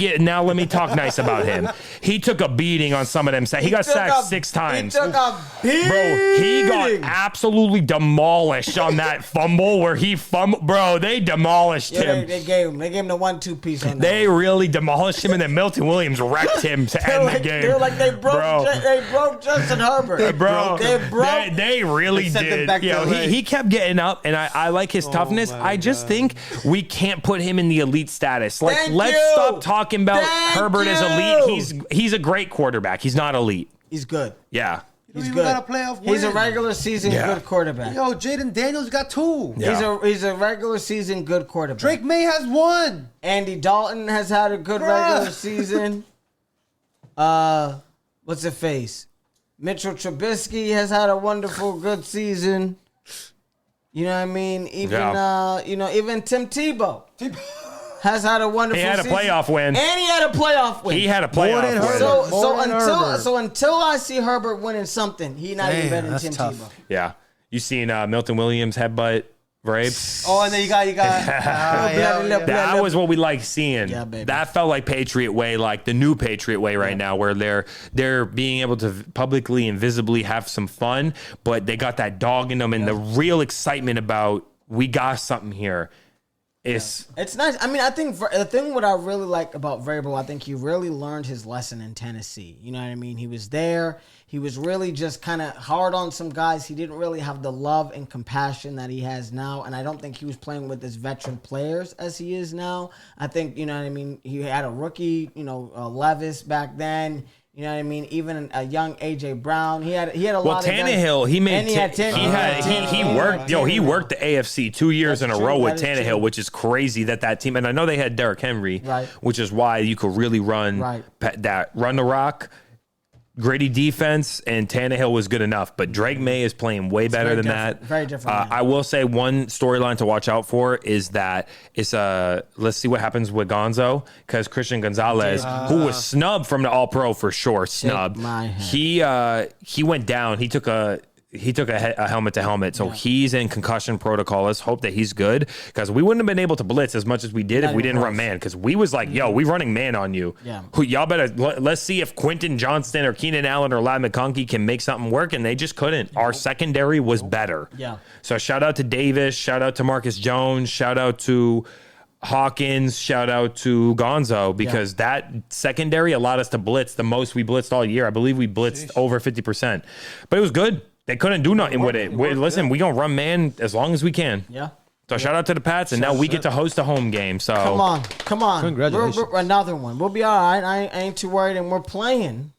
talk nice about him. He took a beating on some of them. He got sacked 6 times. He took a beating. Bro, he got absolutely demolished on that fumble where he fumbled. Bro, they demolished him. They gave him the 1-2 piece on that. They really demolished him, and then Milton Williams wrecked him to end the game. They were like, they broke Justin Herbert. They really did. He kept getting up, and I like his toughness. I just think we can't put him in the elite status. Like, let's stop talking about Herbert as elite. He's a great quarterback. He's not elite. He's good. Yeah. He's good. Got a playoff win. He's a regular season good quarterback. Yo, Jaden Daniels got 2. Yeah. He's a regular season good quarterback. Drake May has 1. Andy Dalton has had a good regular season. What's it face? Mitchell Trubisky has had a wonderful good season. You know what I mean? Even Tim Tebow has had a wonderful season. He had a playoff win. And he had a playoff win. He had a playoff win. Until I see Herbert winning something, he's not even better than Tim Tebow. Yeah. You seen Milton Williams headbutt Vrabes? Oh, and then you got that was what we like seeing. Yeah, baby. That felt like Patriot way, like the new Patriot way right now, where they're being able to publicly and visibly have some fun, but they got that dog in them and the real excitement about we got something here. It's nice. I mean, I think the thing what I really like about Vrabel, I think he really learned his lesson in Tennessee. You know what I mean? He was there. He was really just kind of hard on some guys. He didn't really have the love and compassion that he has now. And I don't think he was playing with as veteran players as he is now. I think, you know what I mean? He had a rookie, Levis back then. You know what I mean? Even a young AJ Brown, he had a lot of Tannehill, guys. He worked the AFC 2 years in a row with Tannehill, which is crazy that team. And I know they had Derrick Henry, which is why you could really run the rock. Gritty defense, and Tannehill was good enough, but Drake May is playing way better than that. Very different. I will say one storyline to watch out for is that let's see what happens with Gonzo, because Christian Gonzalez, who was snubbed from the All-Pro for sure, he went down. He took a he took a helmet to helmet, so he's in concussion protocol. Let's hope that he's good, because we wouldn't have been able to blitz as much as we did if we didn't run man, because we was like, yo, we running man on you. Yeah. Y'all better, let's see if Quentin Johnston or Keenan Allen or Ladd McConkey can make something work, and they just couldn't. Our secondary was better. Yeah. So shout out to Davis, shout out to Marcus Jones, shout out to Hawkins, shout out to Gonzo, because that secondary allowed us to blitz the most we blitzed all year. I believe we blitzed over 50%, but it was good. They couldn't do nothing with it. Listen, we gonna run man as long as we can. Yeah. So shout out to the Pats, and now we get to host a home game. So come on, congratulations. We're another one. We'll be all right. I ain't too worried, and we're playing.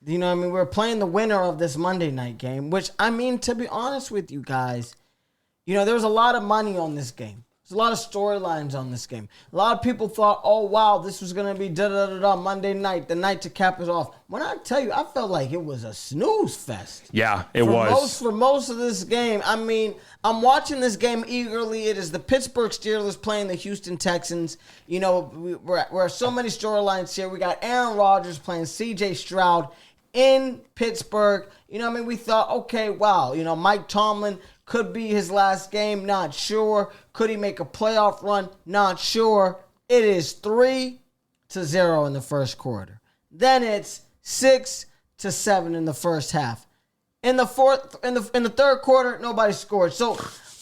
You know what I mean? We're playing the winner of this Monday night game, which, I mean, to be honest with you guys, you know, there was a lot of money on this game. There's a lot of storylines on this game. A lot of people thought, oh, wow, this was going to be da-da-da-da Monday night, the night to cap it off. When I tell you, I felt like it was a snooze fest. Yeah, it was. For most of this game. I mean, I'm watching this game eagerly. It is the Pittsburgh Steelers playing the Houston Texans. You know, we're so many storylines here. We got Aaron Rodgers playing C.J. Stroud in Pittsburgh. You know what I mean? We thought, okay, wow, you know, Mike Tomlin could be his last game, not sure. Could he make a playoff run? Not sure. It is 3-0 in the first quarter. Then it's 6-7 in the first half. In the third quarter, nobody scored. So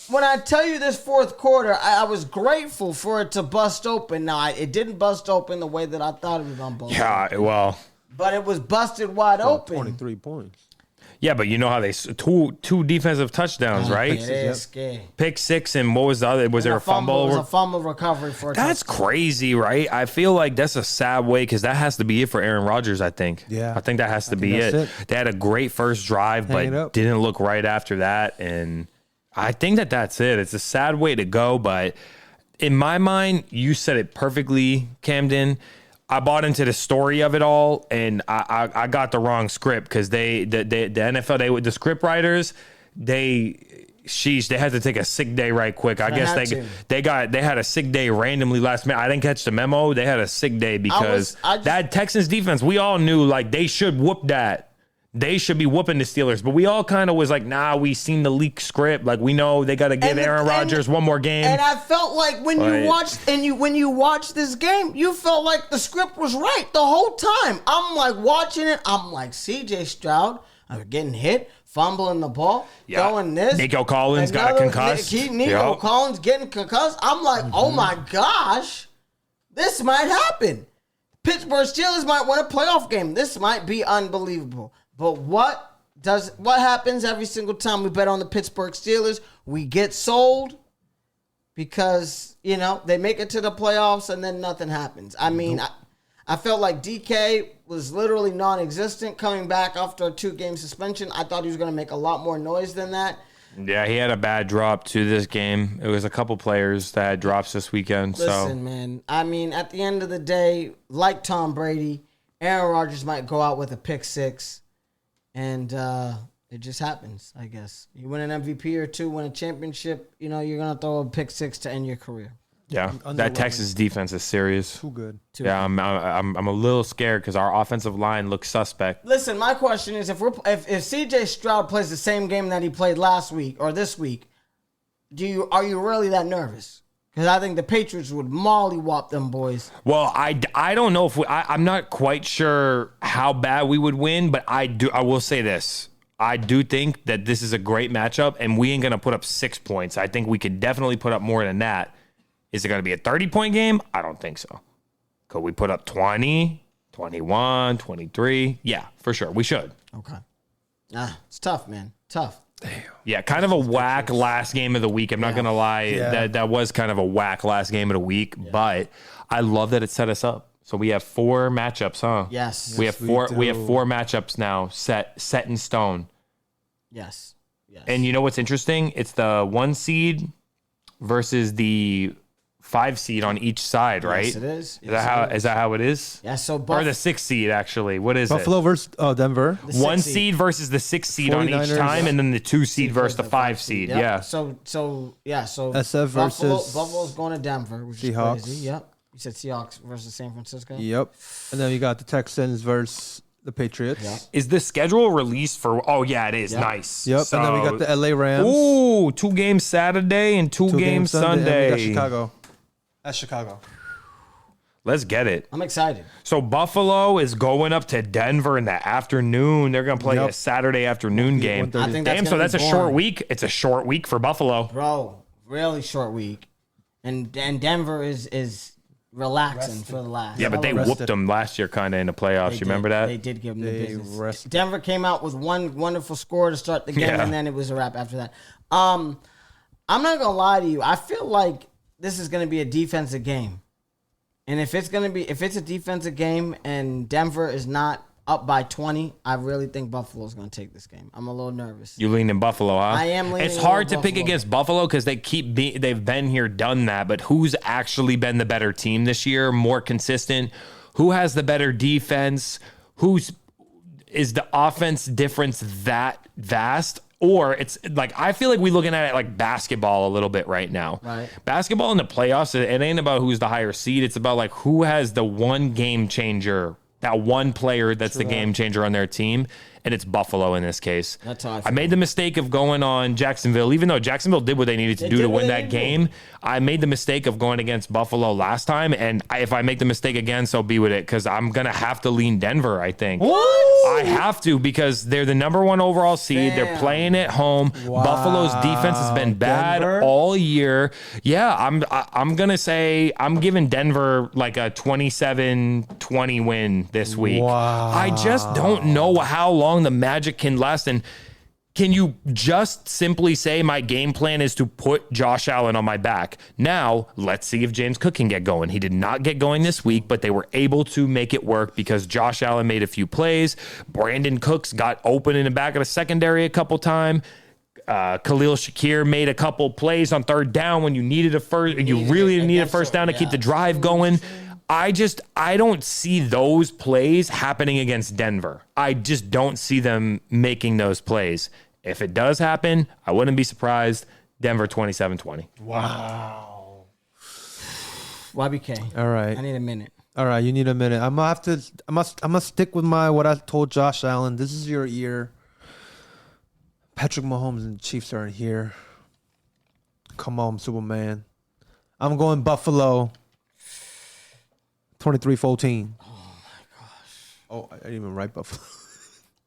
when I tell you this fourth quarter, I was grateful for it to bust open. Now, it didn't bust open the way that I thought it was going to bust open. Yeah, well. But it was busted wide open. 23 points. Yeah, but you know how they two defensive touchdowns, right? It is scary. Pick six, and what was the other? Was there a fumble? It was a fumble recovery for a That's touchdown. crazy, right? I feel like that's a sad way, because that has to be it for Aaron Rodgers, I think. Yeah. I think that has to be it. They had a great first drive, but didn't look right after that. And I think that's it. It's a sad way to go, but in my mind, you said it perfectly, Camden. I bought into the story of it all, and I got the wrong script, because the NFL, the script writers, they had to take a sick day right quick. I guess they had a sick day randomly last minute. I didn't catch the memo. They had a sick day because that Texans defense, we all knew like they should whoop that. They should be whooping the Steelers, but we all kind of was like, nah, we seen the leak script. Like, we know they got to give Aaron Rodgers one more game. And I felt like when you watched this game, you felt like the script was right the whole time. I'm like watching it. I'm like, C.J. Stroud getting hit, fumbling the ball, going this. Nico Collins got a concussed. Nico Collins getting concussed. I'm like, oh my gosh, this might happen. Pittsburgh Steelers might win a playoff game. This might be unbelievable. But what happens every single time we bet on the Pittsburgh Steelers? We get sold because, you know, they make it to the playoffs and then nothing happens. I mean, I felt like DK was literally non-existent coming back after a 2-game suspension. I thought he was going to make a lot more noise than that. Yeah, he had a bad drop to this game. It was a couple players that had drops this weekend. Listen, man, I mean, at the end of the day, like Tom Brady, Aaron Rodgers might go out with a pick six. And it just happens, I guess. You win an MVP or two, win a championship, you know, you're going to throw a pick six to end your career. Yeah, that Texas defense is serious. Too good. I'm a little scared because our offensive line looks suspect. Listen, my question is, if C.J. Stroud plays the same game that he played last week or this week, are you really that nervous? Because I think the Patriots would mollywop them boys. Well, I don't know if I'm not quite sure how bad we would win, but I will say this. I do think that this is a great matchup, and we ain't going to put up 6 points. I think we could definitely put up more than that. Is it going to be a 30-point game? I don't think so. Could we put up 20, 21, 23? Yeah, for sure. We should. Okay. It's tough, man. Tough. Damn. Yeah, kind of a whack last game of the week. I'm not going to lie. Yeah. That was kind of a whack last game of the week, but I love that it set us up. So we have 4 matchups, huh? Yes. We have 4 matchups now set in stone. Yes. And you know what's interesting? It's the 1 seed versus the 5 seed on each side, right? Yes, it is. Is that how it is? Yeah, so or the 6 seed, actually. What is Buffalo versus Denver. 1 seed versus the 6 seed on each time, and then the 2 seed versus the 5 seed. Yep. Yeah. So SF versus Buffalo's going to Denver, which Seahawks. is crazy. Yep. You said Seahawks versus San Francisco. Yep. And then we got the Texans versus the Patriots. Yeah. Is the schedule released for? Oh yeah, it is. Yep. Nice. Yep. So, and then we got the LA Rams. Ooh, 2 games Saturday and 2 games Sunday. And we got Chicago. That's Chicago. Let's get it. I'm excited. So Buffalo is going up to Denver in the afternoon. They're going to play Yep. a Saturday afternoon game. 1:30. I think Damn, so that's a short week. It's a short week for Buffalo. Bro, really short week. And Denver is relaxing for the last. Yeah, but they whooped them last year kind of in the playoffs. You remember that? They did give them the business. rested. Denver came out with one wonderful score to start the game, Yeah. and then it was a wrap after that. I'm not going to lie to you. I feel like this is going to be a defensive game. And if it's a defensive game and Denver is not up by 20, I really think Buffalo's going to take this game. I'm a little nervous. You lean in Buffalo, huh? I am leaning It's in hard to Buffalo. pick against Buffalo because they've been here, done that. But who's actually been the better team this year? More consistent? Who has the better defense? Is the offense difference that vast? Or it's like, I feel like we're looking at it like basketball a little bit right now. Right. Basketball in the playoffs, it ain't about who's the higher seed. It's about like who has the one game changer, that one player that's the game changer on their team. And it's Buffalo in this case. That's how I I feel. made the mistake of going on Jacksonville, even though Jacksonville did what they needed to do did to what win they that needed to game. I made the mistake of going against Buffalo last time. And if I make the mistake again, so be with it, because I'm going to have to lean Denver, I think. I have to, because they're the number 1 overall seed. They're playing at home. Buffalo's defense has been bad Denver? all year. Yeah, I'm going to say I'm giving Denver like a 27-20 win this week. Wow. I just don't know how long the magic can last. And can you just simply say my game plan is to put Josh Allen on my back? Now, let's see if James Cook can get going. He did not get going this week, but they were able to make it work because Josh Allen made a few plays. Brandon Cooks got open in the back of the secondary a couple times. Khalil Shakir made a couple plays on third down when you needed a first. You really needed a first down to keep the drive going. I don't see those plays happening against Denver. I just don't see them making those plays. If it does happen, I wouldn't be surprised. Denver 27-20. Wow. YBK. All right. I need a minute. All right, you need a minute. I'm gonna stick with what I told Josh Allen. This is your year. Patrick Mahomes and the Chiefs are here. Come on, Superman. I'm going Buffalo. 23-14. Oh my gosh. Oh, I didn't even write Buffalo.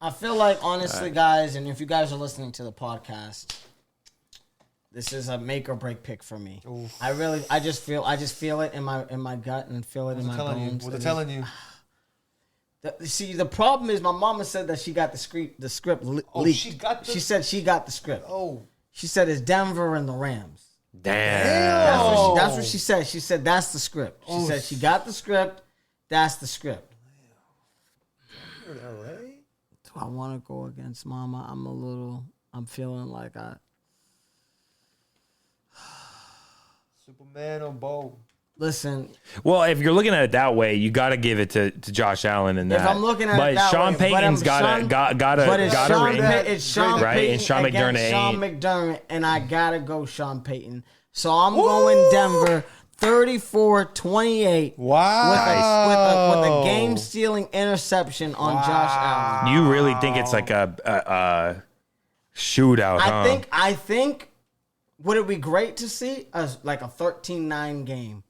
I feel like, honestly, guys, and if you guys are listening to the podcast, this is a make or break pick for me. Oof. I just feel it in my gut and feel it in my bones. What's it telling you? See, the problem is my mama said that she got the script leaked. She said she got the script. Oh. She said it's Denver and the Rams. Damn. That's what she said. She said that's the script. She said she got the script. That's the script. You're in LA? Do I want to go against mama? I'm feeling like Superman or Bo? Listen. Well, if you're looking at it that way, you got to give it to Josh Allen and that. If I'm looking at but it that Sean way, Payton's but got a ring. It's Sean right? Payton And Sean against McDermott Sean ain't. McDermott, and I gotta go Sean Payton. So I'm going Denver 34-28. Wow. With a game-stealing interception on Josh Allen. You really think it's like a shootout, huh? I think would it be great to see like a 13-9 game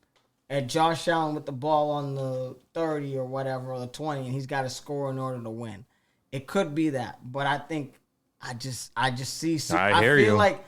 at Josh Allen with the ball on the 30 or whatever, or the 20, and he's got to score in order to win. It could be that, but I think I just see. I hear you. I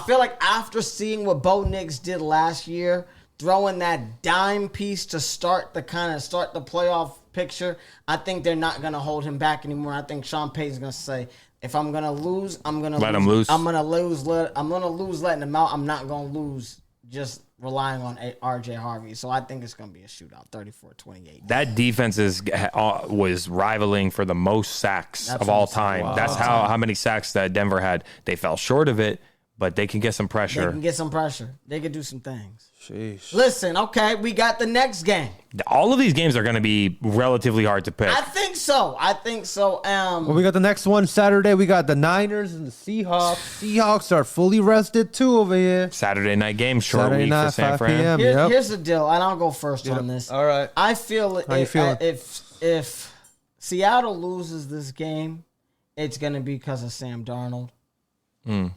feel like after seeing what Bo Nix did last year, throwing that dime piece to start the playoff picture, I think they're not going to hold him back anymore. I think Sean Payton's going to say, if I'm going to lose, I'm going to let him lose. I'm going to lose. I'm going to lose letting him out. I'm not going to lose just relying on RJ Harvey. So I think it's going to be a shootout, 34-28. That defense was rivaling for the most sacks of all time. Wow. That's how many sacks that Denver had. They fell short of it, but they can get some pressure. They can get some pressure. They can do some things. Sheesh. Listen, okay, we got the next game. All of these games are going to be relatively hard to pick. I think so. Well, we got the next one Saturday. We got the Niners and the Seahawks. Seahawks are fully rested too over here. Saturday night game, short Saturday week night, for San 5 Fran. p.m. Here's the deal, and I'll go first on this. All right. I feel How you feeling? if Seattle loses this game, it's going to be because of Sam Darnold. And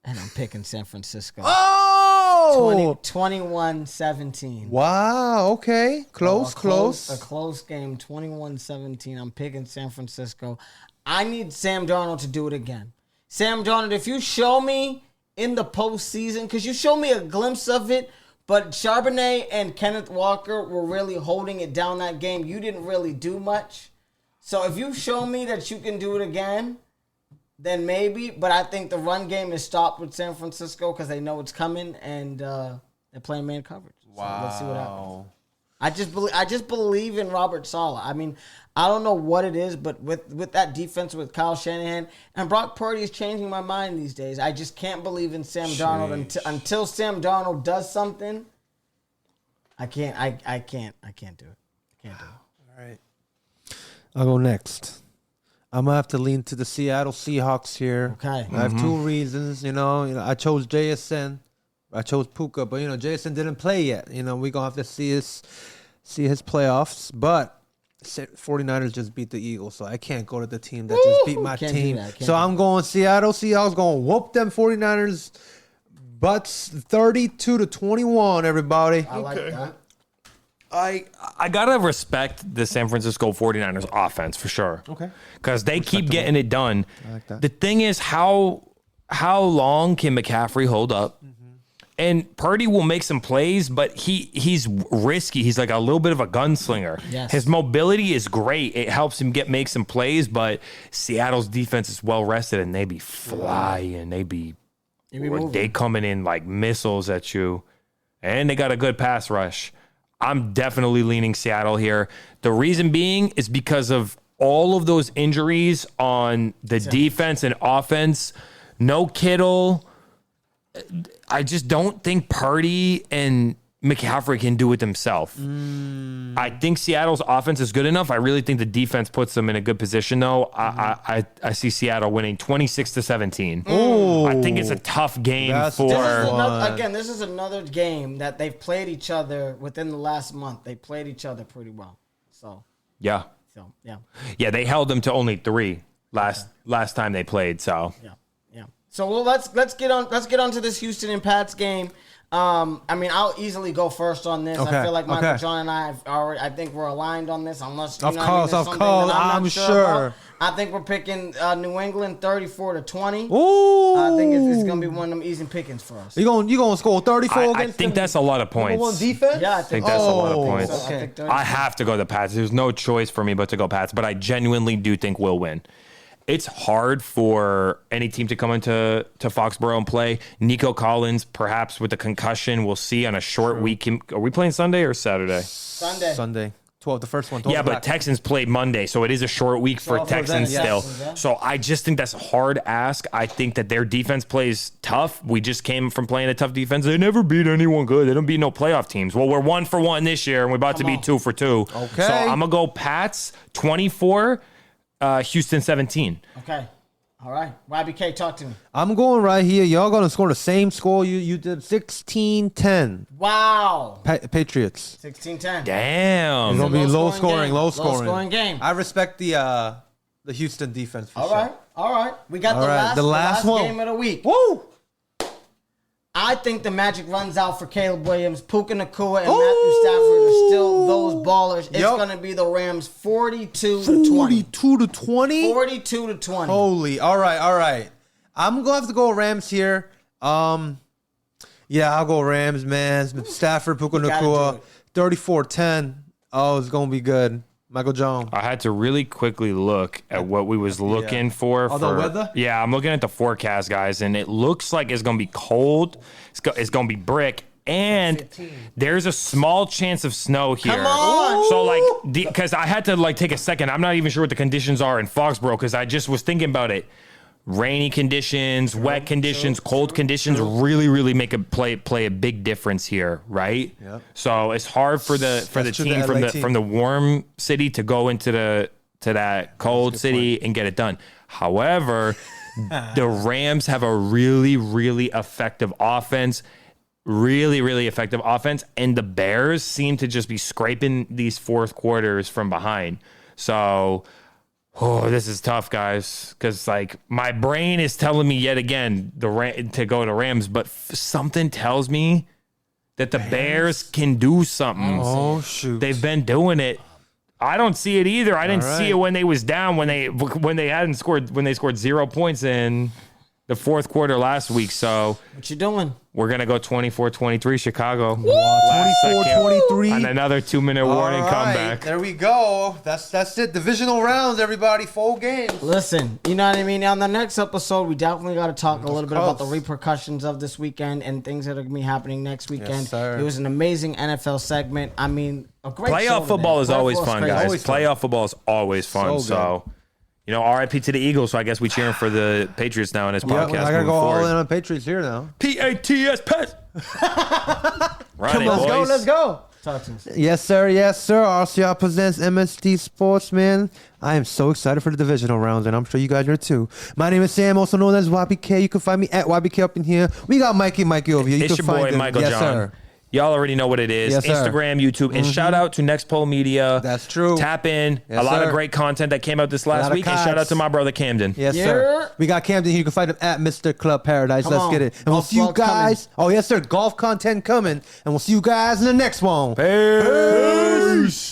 I'm picking San Francisco. Oh! 21-17. Wow. Okay. Close. A close game, 21-17. I'm picking San Francisco. I need Sam Darnold to do it again. Sam Darnold, if you show me in the postseason, because you showed me a glimpse of it, but Charbonnet and Kenneth Walker were really holding it down that game. You didn't really do much. So if you show me that you can do it again, then maybe. But I think the run game is stopped with San Francisco because they know it's coming, and they're playing man coverage. So let's see what happens. I just believe in Robert Saleh. I mean, I don't know what it is, but with that defense with Kyle Shanahan and Brock Purdy is changing my mind these days. I just can't believe in Sam Darnold until Sam Darnold does something. I can't do it. I can't do it. All right. I'll go next. I'm going to have to lean to the Seattle Seahawks here. Okay. I have two reasons. You know, I chose JSN. I chose Puka, but, JSN didn't play yet. We're going to have to see his playoffs. But 49ers just beat the Eagles, so I can't go to the team that just beat my team. So I'm going Seattle Seahawks, going to whoop them 49ers butts 32-21, everybody. I like that. I gotta respect the San Francisco 49ers offense for sure. Okay. Because they keep getting it done. I like that. The thing is, how long can McCaffrey hold up? And Purdy will make some plays, but he's risky. He's like a little bit of a gunslinger. Yes. His mobility is great. It helps him make some plays, but Seattle's defense is well rested, and they be flying. They coming in like missiles at you, and they got a good pass rush. I'm definitely leaning Seattle here. The reason being is because of all of those injuries on the defense and offense. No Kittle. I just don't think Purdy and McCaffrey can do it themselves. I think Seattle's offense is good enough. I really think the defense puts them in a good position, though. I see Seattle winning 26-17. I think it's a tough game This is another game that they've played each other within the last month. They played each other pretty well. Yeah, they held them to only 3 last time they played. So yeah. So let's get on to this Houston and Pats game. I'll easily go first on this. Okay, I feel like Michael John and I think we're aligned on this. Unless of course, I'm sure. I think we're picking New England 34-20. Ooh. I think it's gonna be one of them easy pickings for us. You gonna score 34 against I think that's a lot of points. Number one defense? Yeah, I think that's a lot of points. Okay. I have to go the Pats. There's no choice for me but to go Pats, but I genuinely do think we'll win. It's hard for any team to come into Foxborough and play. Nico Collins, perhaps with a concussion, we'll see on a short week. Are we playing Sunday or Saturday? Sunday. 12, the first one. Yeah, but Texans played Monday, so it is a short week for Texans still. So I just think that's a hard ask. I think that their defense plays tough. We just came from playing a tough defense. They never beat anyone good. They don't beat no playoff teams. Well, we're 1-for-1 this year, and we're about to be 2-for-2. Okay. So I'm going to go Pats 24, Houston 17. Okay. All right. YBK, talk to me. I'm going right here. Y'all going to score the same score you did, 16-10. Wow. Patriots. 16-10. Damn. It's going to be low scoring scoring game. I respect the Houston defense for sure. All right. We got the last game of the week. Woo! I think the magic runs out for Caleb Williams. Puka Nacua and Matthew Stafford are still those ballers. It's going to be the Rams 42-20. 42-20? 42-20. Holy. All right. I'm going to have to go Rams here. I'll go Rams, man. Stafford, Puka Nacua. 34-10. Oh, it's going to be good. Michael Jones. I had to really quickly look at what we was looking for. The weather? Yeah, I'm looking at the forecast, guys, and it looks like it's going to be cold. It's going to be brick. And there's a small chance of snow here. Come on! So, because I had to, take a second. I'm not even sure what the conditions are in Foxborough because I just was thinking about it. Rainy conditions, wet conditions, cold conditions really, really make play a big difference here, right? Yep. So it's hard for the team from the warm city to go into that cold city and get it done. However, the Rams have a really, really effective offense. really, really effective offense, and the Bears seem to just be scraping these fourth quarters from behind. So, this is tough, guys, because like my brain is telling me yet again to go to Rams, but something tells me that the Bears can do something. Oh shoot, they've been doing it. I don't see it either. I didn't see it when they was down, when they scored 0 points in the fourth quarter last week. So what you doing? We're going to go 24-23 Chicago. 24-23. And another 2-minute warning comeback. There we go. That's it. Divisional rounds, everybody. 4 games. Listen, you know what I mean? On the next episode, we definitely got to talk a little bit about the repercussions of this weekend and things that are going to be happening next weekend. Yes, sir. It was an amazing NFL segment. I mean, a great Playoff football is always fun, guys. Always fun. Playoff football is always fun. So you know, RIP to the Eagles. So I guess we cheering for the Patriots now in this podcast. I gotta go all in on Patriots here now. P-A-T-S, Pets. Come on, let's go. Yes, sir. RCR Presents MSD Sports, man. I am so excited for the divisional rounds, and I'm sure you guys are too. My name is Sam, also known as YBK. You can find me at YBK up in here. We got Mikey over here. It's your boy, Michael John. Sir. Y'all already know what it is. Yes, Instagram, YouTube, and shout out to Next Pole Media. That's true. Tap in. Yes, a lot sir. of great content that came out this last week. And shout out to my brother Camden. Yes, sir. We got Camden here. You can find him at Mr. Club Paradise. Let's get it. And we'll see you guys. Oh, yes, sir. Golf content coming. And we'll see you guys in the next one. Peace.